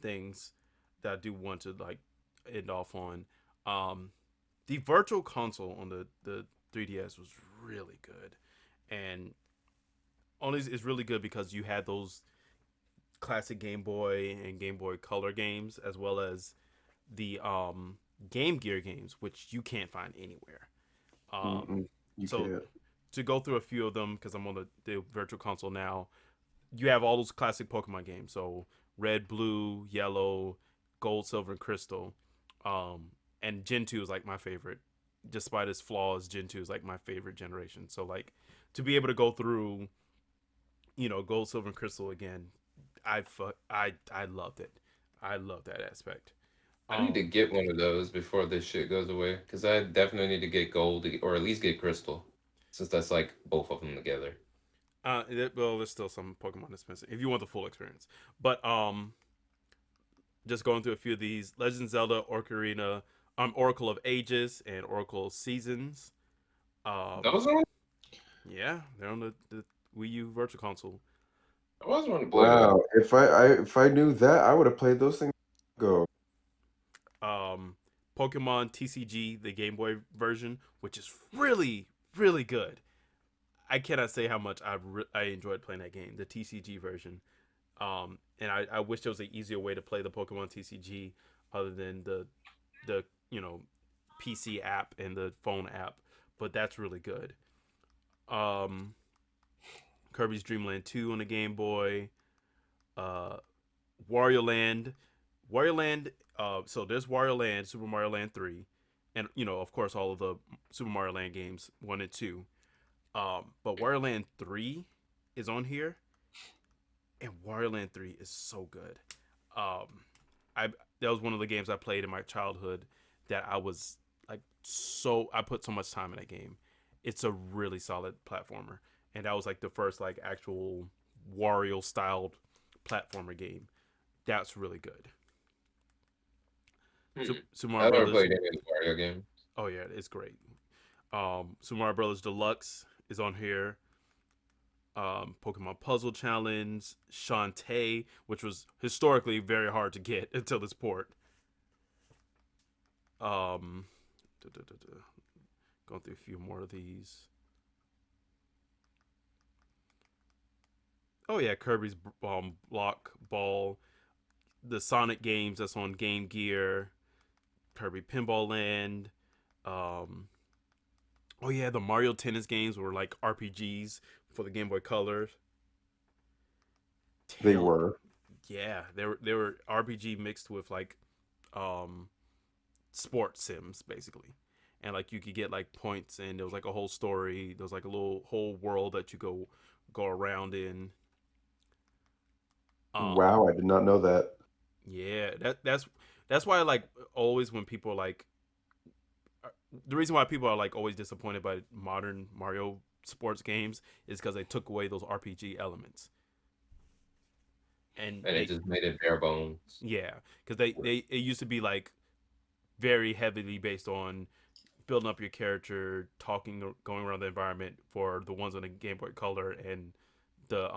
things that I do want to like end off on. The virtual console on the 3DS was really good, and only is really good because you had those classic Game Boy and Game Boy Color games, as well as the Game Gear games, which you can't find anywhere. You So can't. to go through a few of them, because I'm on the virtual console now, you have all those classic Pokemon games. So Red, Blue, Yellow, Gold, Silver, and Crystal. And Gen 2 is like my favorite. Despite its flaws, Gen 2 is like my favorite generation. So like to be able to go through, Gold, Silver, and Crystal again, I loved it. I love that aspect. I need to get one of those before this shit goes away, because I definitely need to get gold or at least get crystal, since that's like both of them together. Well, there's still some Pokemon that's missing if you want the full experience. But just going through a few of these: Legend of Zelda, Ocarina, Oracle of Ages, and Oracle of Seasons. Those are. Yeah, they're on the Wii U Virtual Console. I always wanted to play Wow. If I knew that, I would have played those things. Go. Pokemon TCG, the Game Boy version, which is really really good. I cannot say how much I enjoyed playing that game, the TCG version. And I wish there was an easier way to play the Pokemon TCG other than the PC app and the phone app, but that's really good. Um, Kirby's Dreamland 2 on the Game Boy, uh, Wario Land, Wario Land. So there's Wario Land, Super Mario Land 3, and of course all of the Super Mario Land games 1 and 2. But Wario Land 3 is on here, and Wario Land 3 is so good. Um, I That was one of the games I played in my childhood that I was like I put so much time in that game. It's a really solid platformer, and that was like the first like actual Wario styled platformer game. That's really good. that. Super I Mario never Brothers. played any of the Mario games. Oh yeah, it's great. Super Mario Brothers Deluxe is on here. Pokemon Puzzle Challenge, Shantae, which was historically very hard to get until this port. Um, Going through a few more of these. Oh yeah, Kirby's Block Ball, the Sonic games that's on Game Gear, Kirby Pinball Land. Um, oh yeah, the Mario Tennis games were like RPGs for the Game Boy Color. They Hell, were. yeah, they were RPG mixed with like um sports sims basically. And like you could get like points, and there was like a whole story. There was like a little whole world that you go around in. Wow, I did not know that. Yeah, that's why like always when people like the reason why people are like always disappointed by modern Mario sports games is because they took away those RPG elements. And And it just made it bare bones. yeah, because they it used to be like very heavily based on building up your character, talking, going around the environment for the ones on the Game Boy Color and the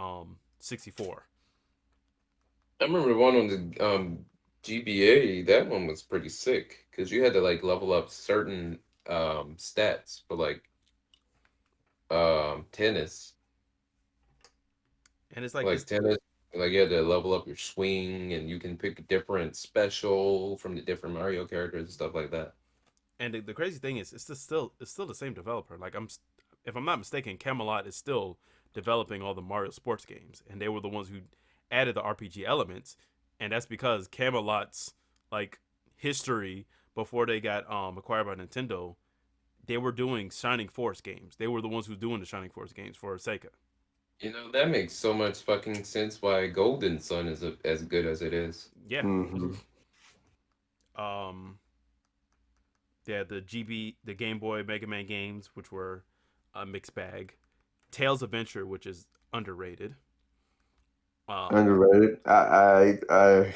64. I remember one on the GBA. That one was pretty sick because you had to like level up certain stats for like tennis, And it's like like this, tennis. Like you had to level up your swing, and you can pick a different special from the different Mario characters and stuff like that. and the crazy thing is it's still the same developer. Like if I'm not mistaken, Camelot is still developing all the Mario sports games, and they were the ones who added the RPG elements, and that's because Camelot's like history before they got acquired by Nintendo, they were doing Shining Force games. They were the ones who were doing the Shining Force games for Sega. That makes so much fucking sense why Golden Sun is as good as it is. Yeah. Hmm. um, yeah, the Game Boy Mega Man games, which were a mixed bag. Tails Adventure, which is underrated. Um, Underrated. That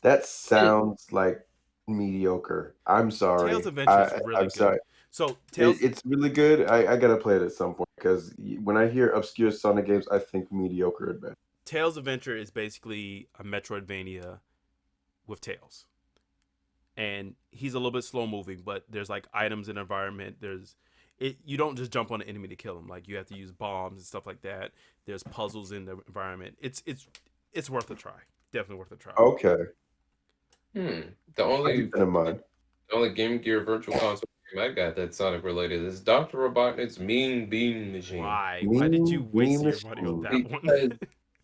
Hmm. sounds like mediocre. I'm Tails sorry. Adventure is really I'm good. sorry. So Tails It's really good. I gotta play it at some point because when I hear obscure Sonic games, I think mediocre at best. Tails Adventure is basically a Metroidvania with Tails, and he's a little bit slow moving, but there's like items in the environment. There's it. You don't just jump on an enemy to kill him. Like you have to use bombs and stuff like that. There's puzzles in the environment. It's worth a try. Definitely worth a try. Okay, Hmm. The I'll keep only that in mind. the only Game Gear Virtual Console game I got that's Sonic related is Dr. Robotnik's Mean Bean Machine. Why? Why did you Mean waste Bean your money on Machine. that one?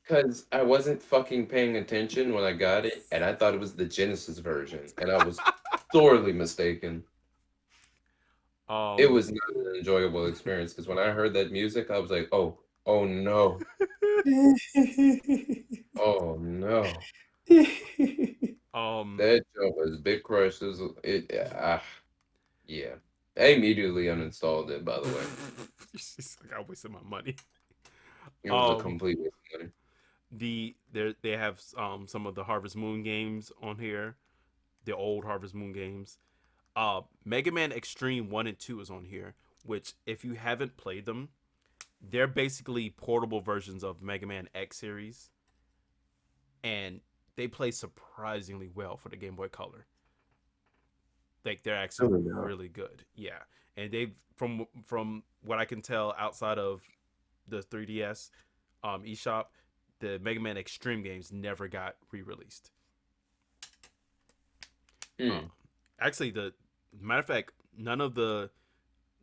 Because I wasn't fucking paying attention when I got it, and I thought it was the Genesis version, and I was sorely mistaken. It um, was not an enjoyable experience because when I heard that music, I was like, oh no, oh no. um, That joke was Big Crush. Yeah. I immediately uninstalled it, by the way. it's like I wasted my money. It was a Um, complete waste of money. they have some of the Harvest Moon games on here, the old Harvest Moon games. Mega Man Extreme 1 and 2 is on here, which if you haven't played them, they're basically portable versions of Mega Man X series, and they play surprisingly well for the Game Boy Color. Like they're actually Really now. really good. Yeah. And they've from what I can tell outside of the 3DS eShop, the Mega Man Extreme games never got re-released. Uh, Hmm. actually, the matter of fact, none of the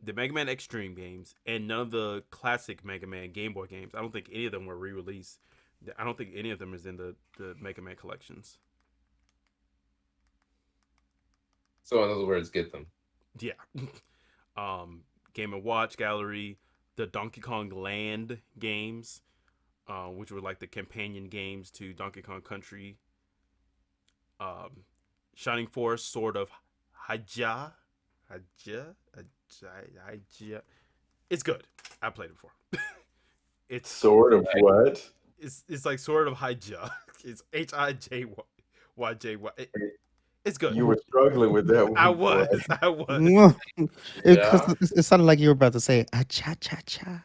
Mega Man Extreme games and none of the classic Mega Man Game Boy games, I don't think any of them were re-released. I don't think any of them is in the Mega Man collections. So, in other words, get them. Yeah. Game and Watch Gallery, the Donkey Kong Land games, which were like the companion games to Donkey Kong Country. Um, Shining Force, Sword of Hija. It's good. I played it before. it's Sort of what? it's like Sword of Hija. It's Hijyy. It's good. You were struggling with that I one, boy. was. I was. Because Yeah. it sounded like you were about to say a cha cha cha.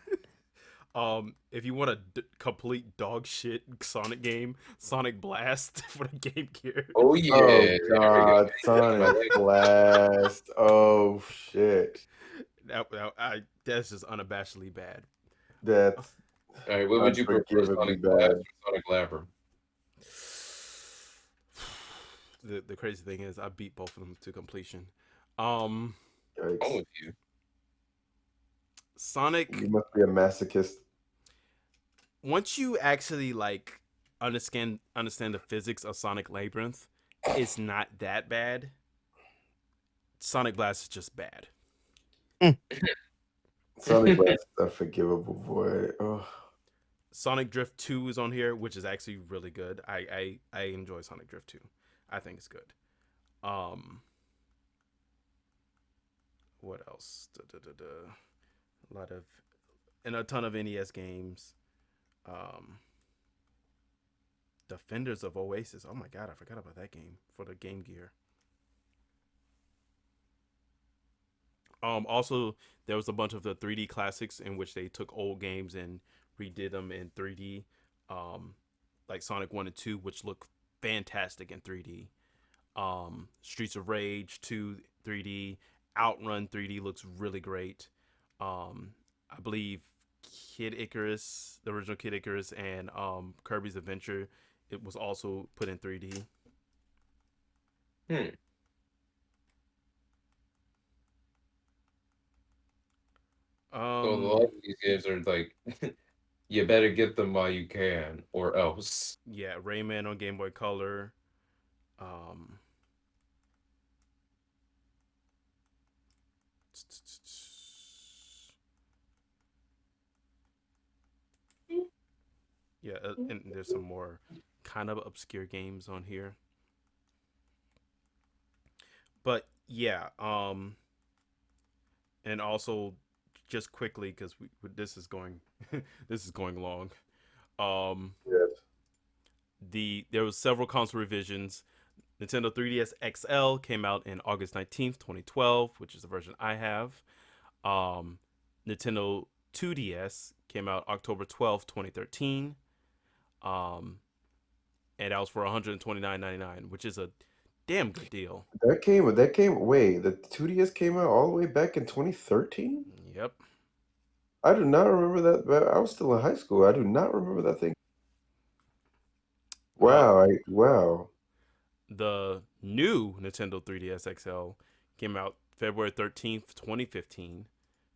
If you want a complete dog shit Sonic game, Sonic Blast for the Game Gear. Oh, Oh yeah. There we go. God, Sonic Blast. Oh shit. That's just unabashedly bad. That's All right, what would you prefer, unforgivably Sonic Blast bad. or Sonic Labyrinth? The crazy thing is, I beat both of them to completion. Um, What's wrong Yikes. with you? Sonic. You must be a masochist. Once you actually like understand the physics of Sonic Labyrinth, it's not that bad. Sonic Blast is just bad. Sonic Blast is unforgivable, boy. Oh. Sonic Drift 2 is on here, which is actually really good. I enjoy Sonic Drift 2. I think it's good. Um, what else? A lot of and a ton of NES games. Um, Defenders of Oasis. Oh my god, I forgot about that game for the Game Gear. Also there was a bunch of the 3D classics in which they took old games and redid them in 3D. Um, like Sonic 1 and 2, which look fantastic in 3D. Streets of Rage 2 3D, Outrun 3D looks really great. I believe Kid Icarus, the original Kid Icarus, and Kirby's Adventure, it was also put in 3D. Hmm. So a lot Um, of these games are like You better get them while you can, or else. Yeah, Rayman on Game Boy Color. Um, yeah, and there's some more kind of obscure games on here. But yeah, and also just quickly because this is going this is going long. Um, Yes. there was several console revisions. Nintendo 3DS XL came out in August 19th, 2012, which is the version I have. Um, Nintendo 2DS came out October 12th, 2013. Um, and that was for $129.99, which is a damn good deal. Wait, the 2DS came out all the way back in 2013? Yep. I do not remember that. I was still in high school. I do not remember that thing. Wow. The new Nintendo 3DS XL came out February 13th, 2015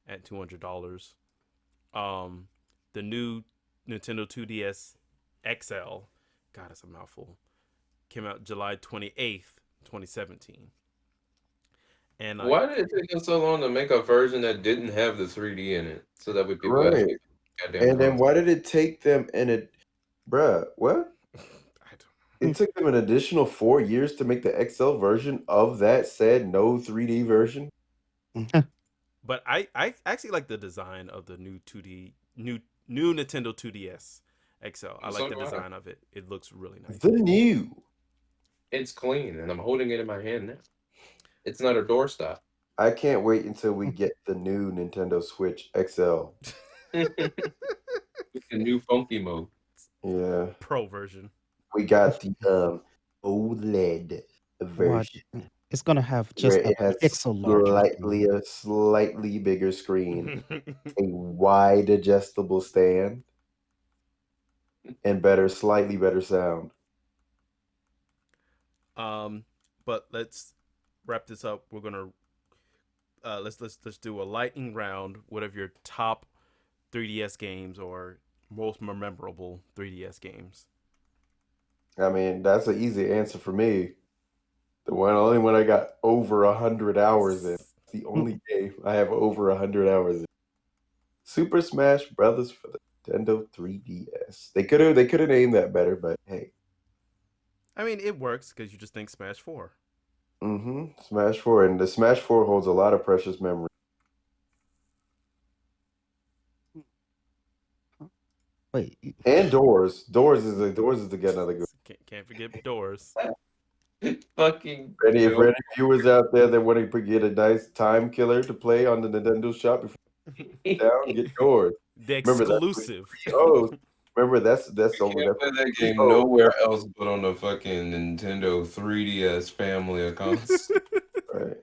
at $200. Um, the new Nintendo 2DS XL, God, it's a mouthful, came out July 28th, 2017. And Why did it take us so long to make a version that didn't have the 3D in it, so that way people Right. actually goddamn And then console? why did it take them bruh, what? I don't, It took them an additional 4 years to make the XL version of that said no 3D version? but I actually like the design of the new 2D new Nintendo 2DS XL. I like So the do I. design of it. It looks really nice. The new. It's clean, and I'm holding it in my hand now. It's not a doorstop. I can't wait until we get the new Nintendo Switch XL. The new funky mode. Yeah. Pro version. We got the OLED What? version It's gonna have where just a it has pixel larger screen. a slightly bigger screen, a wide adjustable stand, and slightly better sound. But let's wrap this up. We're gonna let's do a lightning round. What are your top 3DS games or most memorable 3DS games? I mean, that's an easy answer for me. Only one I got over 100 hours in. It's the only game I have over 100 hours in. Super Smash Brothers for the Nintendo 3DS. They could have named that better, but hey. I mean, it works because you just think Smash 4. Smash 4, and the Smash 4 holds a lot of precious memories. Wait, And Doors. Doors is another good. Can't forget Doors. Fucking If dope. any viewers out there that want to get a nice time killer to play on the Nintendo Shop before down, get Doors. The Remember that exclusive. remember that's You over can't there. play that game nowhere else but on the fucking Nintendo 3DS family of consoles. Right.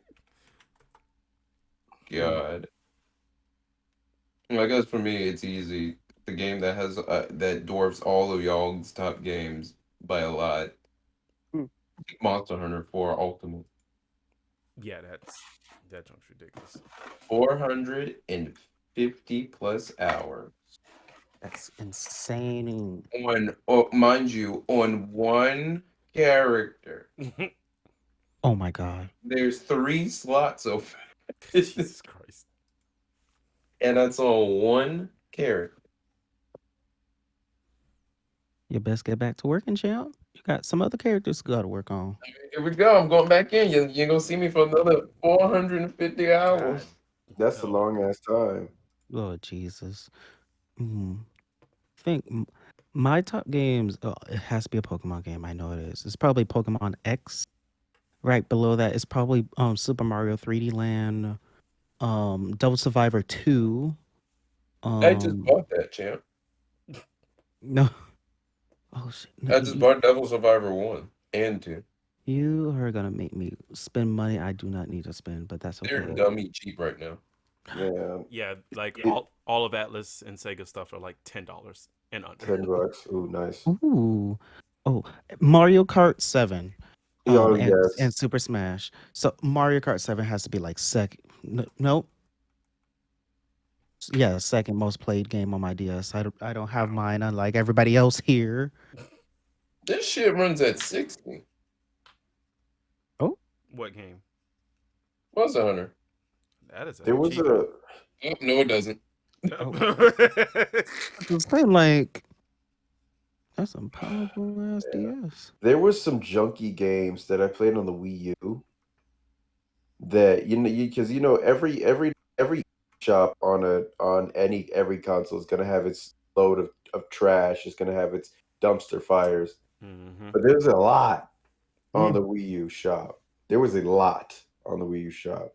God. Well, I guess for me, it's easy. The game that has that dwarfs all of y'all's top games by a lot. Monster Hunter 4 Ultimate. Yeah, that junk's ridiculous. 450 plus hours that's insane. on, oh, mind you, on one character. Oh my god. There's 3 slots open, Jesus Christ. and that's on one character. You best get back to working, champ. You got some other characters you gotta work on. Here we go. I'm going back in. You're gonna see me for another 450 hours. That's a No. long ass time. Oh Jesus. I think my top games. Oh, it has to be a Pokemon game. I know it is. It's probably Pokemon X. Right below that is probably Super Mario 3D Land, Double Survivor 2. I just bought that, champ. No. Oh shit. No, I just bought Devil Survivor 1 and 2. you are gonna make me spend money I do not need to spend, but that's They're okay. dummy cheap right now. Yeah. Yeah, like It- all of Atlas and Sega stuff are like $10 and under. $10. Ooh, nice. Ooh. Oh, Mario Kart 7. Oh And yes. Super Smash. So Mario Kart 7 has to be like second. No, Yeah, second most played game on my DS. I don't have mine, unlike everybody else here. This shit runs at 60. Oh, What game? Monster Hunter. That is an There was achievement. a Oh, no, it doesn't. oh. I was saying like that's some powerful ass DS. there was some junky games that I played on the Wii U that because every shop on every console is gonna have its load of trash. It's gonna have its dumpster fires. Hmm. But there's a lot on Mm. the Wii U shop. There was a lot on the Wii U shop.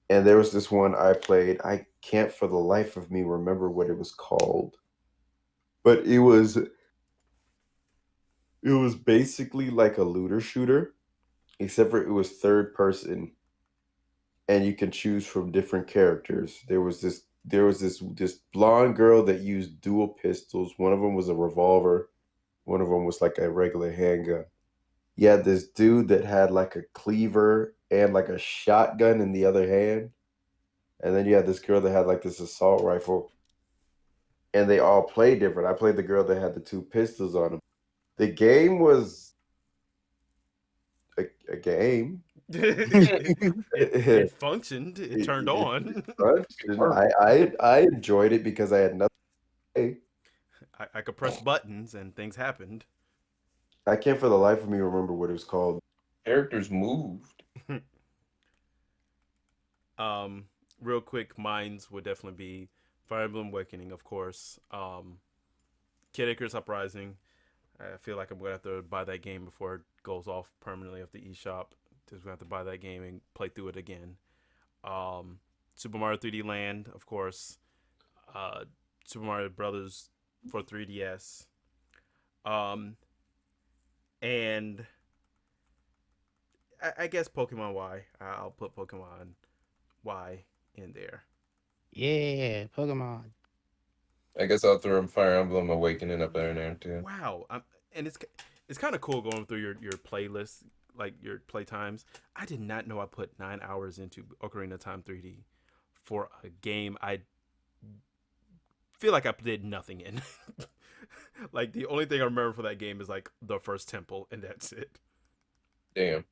And there was this one I played. I can't for the life of me remember what it was called. But it was basically like a looter shooter, except for it was third person and you can choose from different characters. There was this blonde girl that used dual pistols. One of them was a revolver, one of them was like a regular handgun. You had this dude that had like a cleaver and like a shotgun in the other hand. And then you had this girl that had like this assault rifle. And they all played different. I played the girl that had the two pistols on him. The game was a game. It functioned. It turned It on. functioned. I enjoyed it because I had nothing to say. I could press buttons and things happened. I can't for the life of me remember what it was called. Characters moved. Real quick, mines would definitely be Fire Emblem Awakening, of course. Kid Icarus Uprising. I feel like I'm gonna have to buy that game before it goes off permanently off the eShop. Just gonna have to buy that game and play through it again. Um, Super Mario 3D Land, of course. Uh, Super Mario Brothers for 3DS. Um, and I guess Pokemon Y. I'll put Pokemon Y in there. Yeah, Pokemon. I guess I'll throw Fire Emblem Awakening up there in there too. Wow, and it's kind of cool going through your playlist, like your play times. I did not know I put 9 hours into Ocarina Time 3D for a game I feel like I did nothing in. Like the only thing I remember for that game is like the first temple, and that's it. Damn.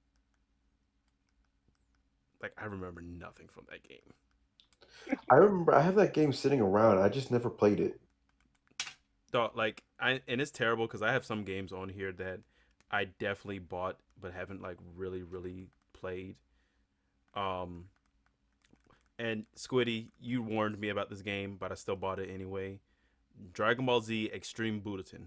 Like I remember nothing from that game. I remember I have that game sitting around. I just never played it. Like and it's terrible because I have some games on here that I definitely bought but haven't like really played. Um, and Squiddy, you warned me about this game, but I still bought it anyway. Dragon Ball Z Extreme Butoden.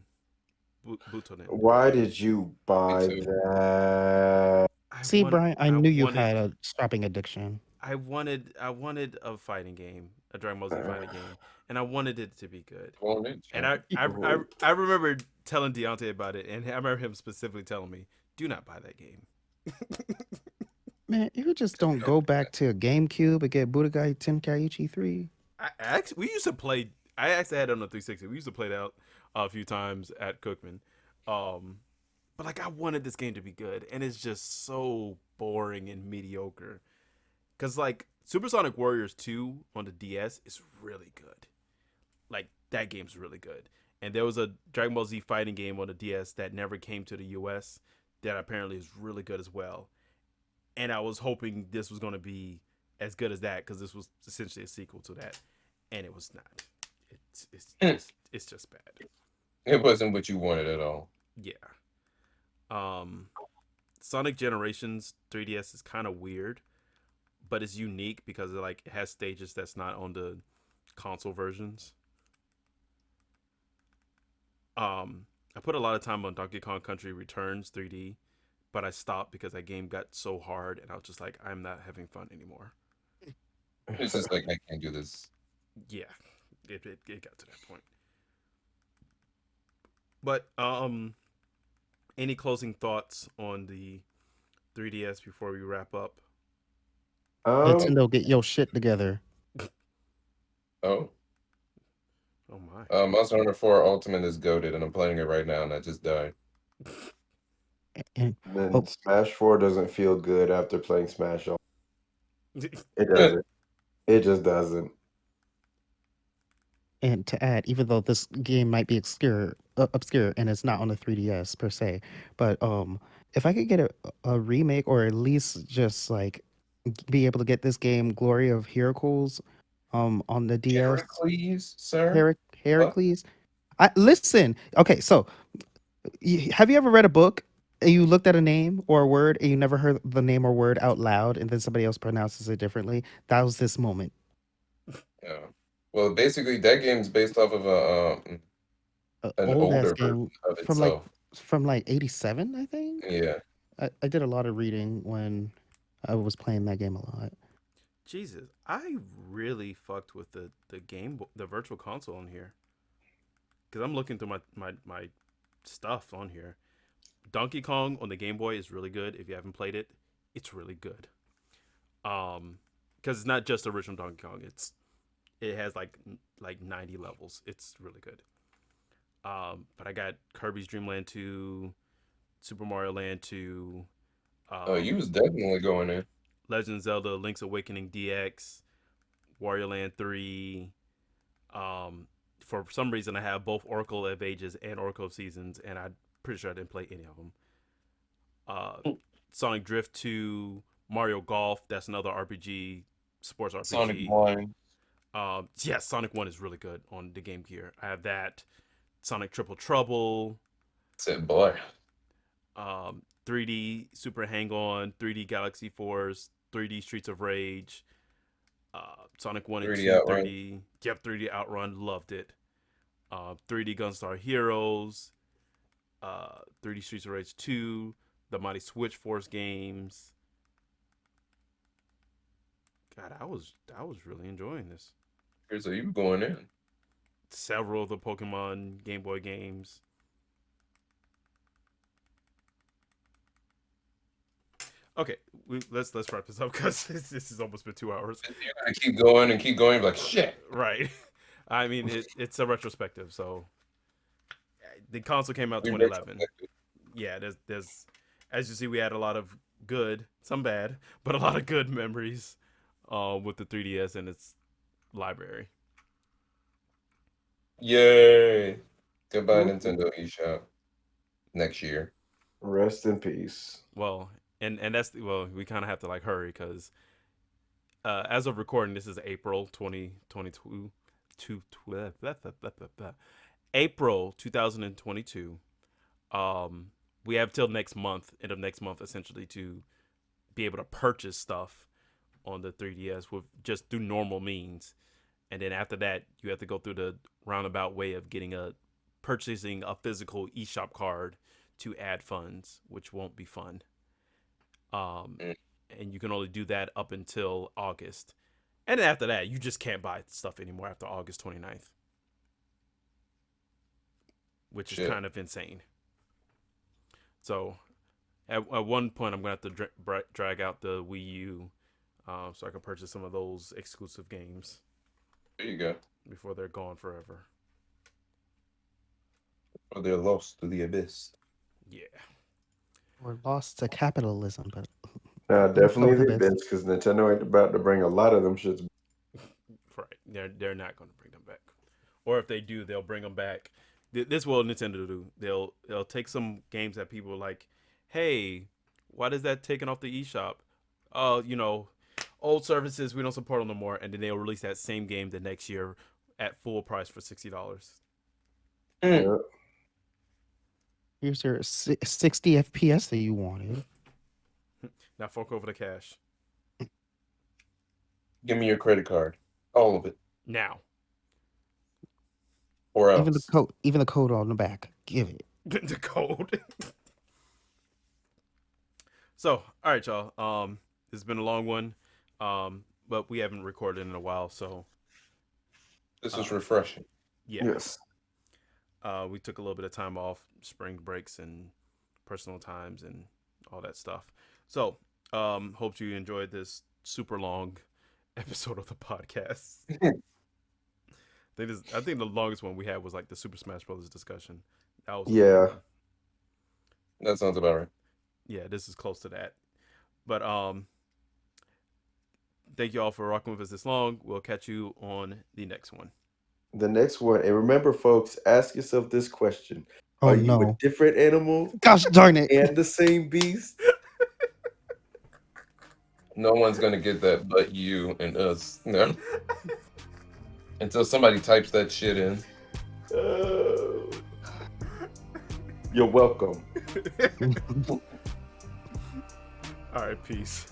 Butoden. Why did you Me buy too. that? I See, want. Brian, I I knew you wanted. had a shopping addiction. I wanted a fighting game, a Dragon Ball Z fighting game, and I wanted it to be good. On it, And champ. I remember telling DeYante about it, and I remember him specifically telling me, "Do not buy that game." Man, you just don't go back to a GameCube and get Budokai Tenkaichi 3. I actually we used to play. I actually had it on the 360. We used to play that out a few times at Cookman. Um, but like I wanted this game to be good, and it's just so boring and mediocre. Cause like Supersonic Warriors 2 on the DS is really good. Like that game's really good. And there was a Dragon Ball Z fighting game on the DS that never came to the US that apparently is really good as well. And I was hoping this was going to be as good as that because this was essentially a sequel to that, and it was not. It's just bad. It wasn't what you wanted at all. Yeah. Um, Sonic Generations 3DS is kind of weird, but it's unique because it has stages that's not on the console versions. I put a lot of time on Donkey Kong Country Returns 3D, but I stopped because that game got so hard, and I was just like, I'm not having fun anymore. It's just like I can't do this. Yeah, it got to that point. But any closing thoughts on the 3DS before we wrap up? Um, Nintendo, get your shit together. Oh, Oh my. Monster Hunter 4 Ultimate is goaded, and I'm playing it right now, and I just died. And then oh, Smash 4 doesn't feel good after playing Smash. It doesn't. It just doesn't. And to add, even though this game might be obscure and it's not on the 3DS per se, but if I could get a remake or at least just like be able to get this game Glory of Heracles on the DS, Heracles, sir? What? Heracles. I listen. Okay, so have you ever read a book and you looked at a name or a word and you never heard the name or word out loud and then somebody else pronounces it differently? That was this moment. Yeah. Well, basically, that game's based off of an Old ass older game version of from like itself. '87, I think. Yeah. I did a lot of reading when I was playing that game a lot. Jesus, I really fucked with the virtual console on here because I'm looking through my stuff on here. Donkey Kong on the Game Boy is really good. If you haven't played it, it's really good. Because it's not just the original Donkey Kong. It has like 90 levels. It's really good. But I got Kirby's Dream Land 2, Super Mario Land 2, Oh, you um, was definitely going in. Legend of Zelda Link's Awakening DX, Wario Land 3. Um, for some reason, I have both Oracle of Ages and Oracle of Seasons, and I'm pretty sure I didn't play any of them. Uh, Sonic Drift 2, Mario Golf. That's another RPG, sports Sonic RPG. Blind. Yeah, Sonic 1 is really good on the Game Gear. I have that. Sonic Triple Trouble. Said boy. 3D Super Hang On, 3D Galaxy Force, 3D Streets of Rage, Sonic 1 and 3D 2, Outrun. 3D. Yep, 3D Outrun, loved it. 3D Gunstar Heroes, 3D Streets of Rage 2, the Mighty Switch Force games. God, I was really enjoying this. So you going in. Several of the Pokemon Game Boy games. Okay, let's wrap this up because this has almost been 2 hours. You're gonna keep going and keep going, like shit. Right. I mean, it's a retrospective, so the console came out We 2011. retrospective. Yeah, there's as you see, we had a lot of good, some bad, but a lot of good memories with the 3DS and its library. Yay! Goodbye, Mhm. Nintendo eShop. Next year. Rest in peace. Well, and that's well, we kind of have to like hurry because as of recording, this is April 2022. April 2022. We have till next month, end of next month, essentially, to be able to purchase stuff on the 3DS with just through normal means, and then after that, you have to go through the roundabout way of purchasing a physical eShop card to add funds, which won't be fun. Um, Mm, and you can only do that up until August, and then after that, you just can't buy stuff anymore after August 29th, which is shit. kind of insane. So at one point, I'm gonna have to drag out the Wii U, so I can purchase some of those exclusive games There you go. before they're gone forever. Or they're lost to the abyss. Yeah. We're lost to capitalism, but Nah, we'll definitely the coexist. events because Nintendo ain't about to bring a lot of them shits. Right. They're not going to bring them back, or if they do, they'll bring them back. This is what Nintendo do. They'll take some games that people are like, hey, why does that taken off the eShop? Oh, old services we don't support them no more, and then they'll release that same game the next year at full price for $60. Yeah. Here's your 60 FPS that you wanted. Now fork over the cash Give me your credit card. All of it. now. Or else. Even the code on the back. Give it. The code. So, all right, y'all. It's been a long one, but we haven't recorded in a while, so This is uh, refreshing. yeah. Yes. We took a little bit of time off, spring breaks and personal times and all that stuff. So, hope you enjoyed this super long episode of the podcast. I think the longest one we had was like the Super Smash Brothers discussion. That was a long Yeah. one. That sounds about right. Yeah, this is close to that. But thank you all for rocking with us this long. We'll catch you on the next one. The next one, and remember, folks, ask yourself this question: Oh Are you a no. different animal Gosh darn it. and the same beast? No one's gonna get that but you and us. No. Until somebody types that shit in. You're welcome. All right, peace.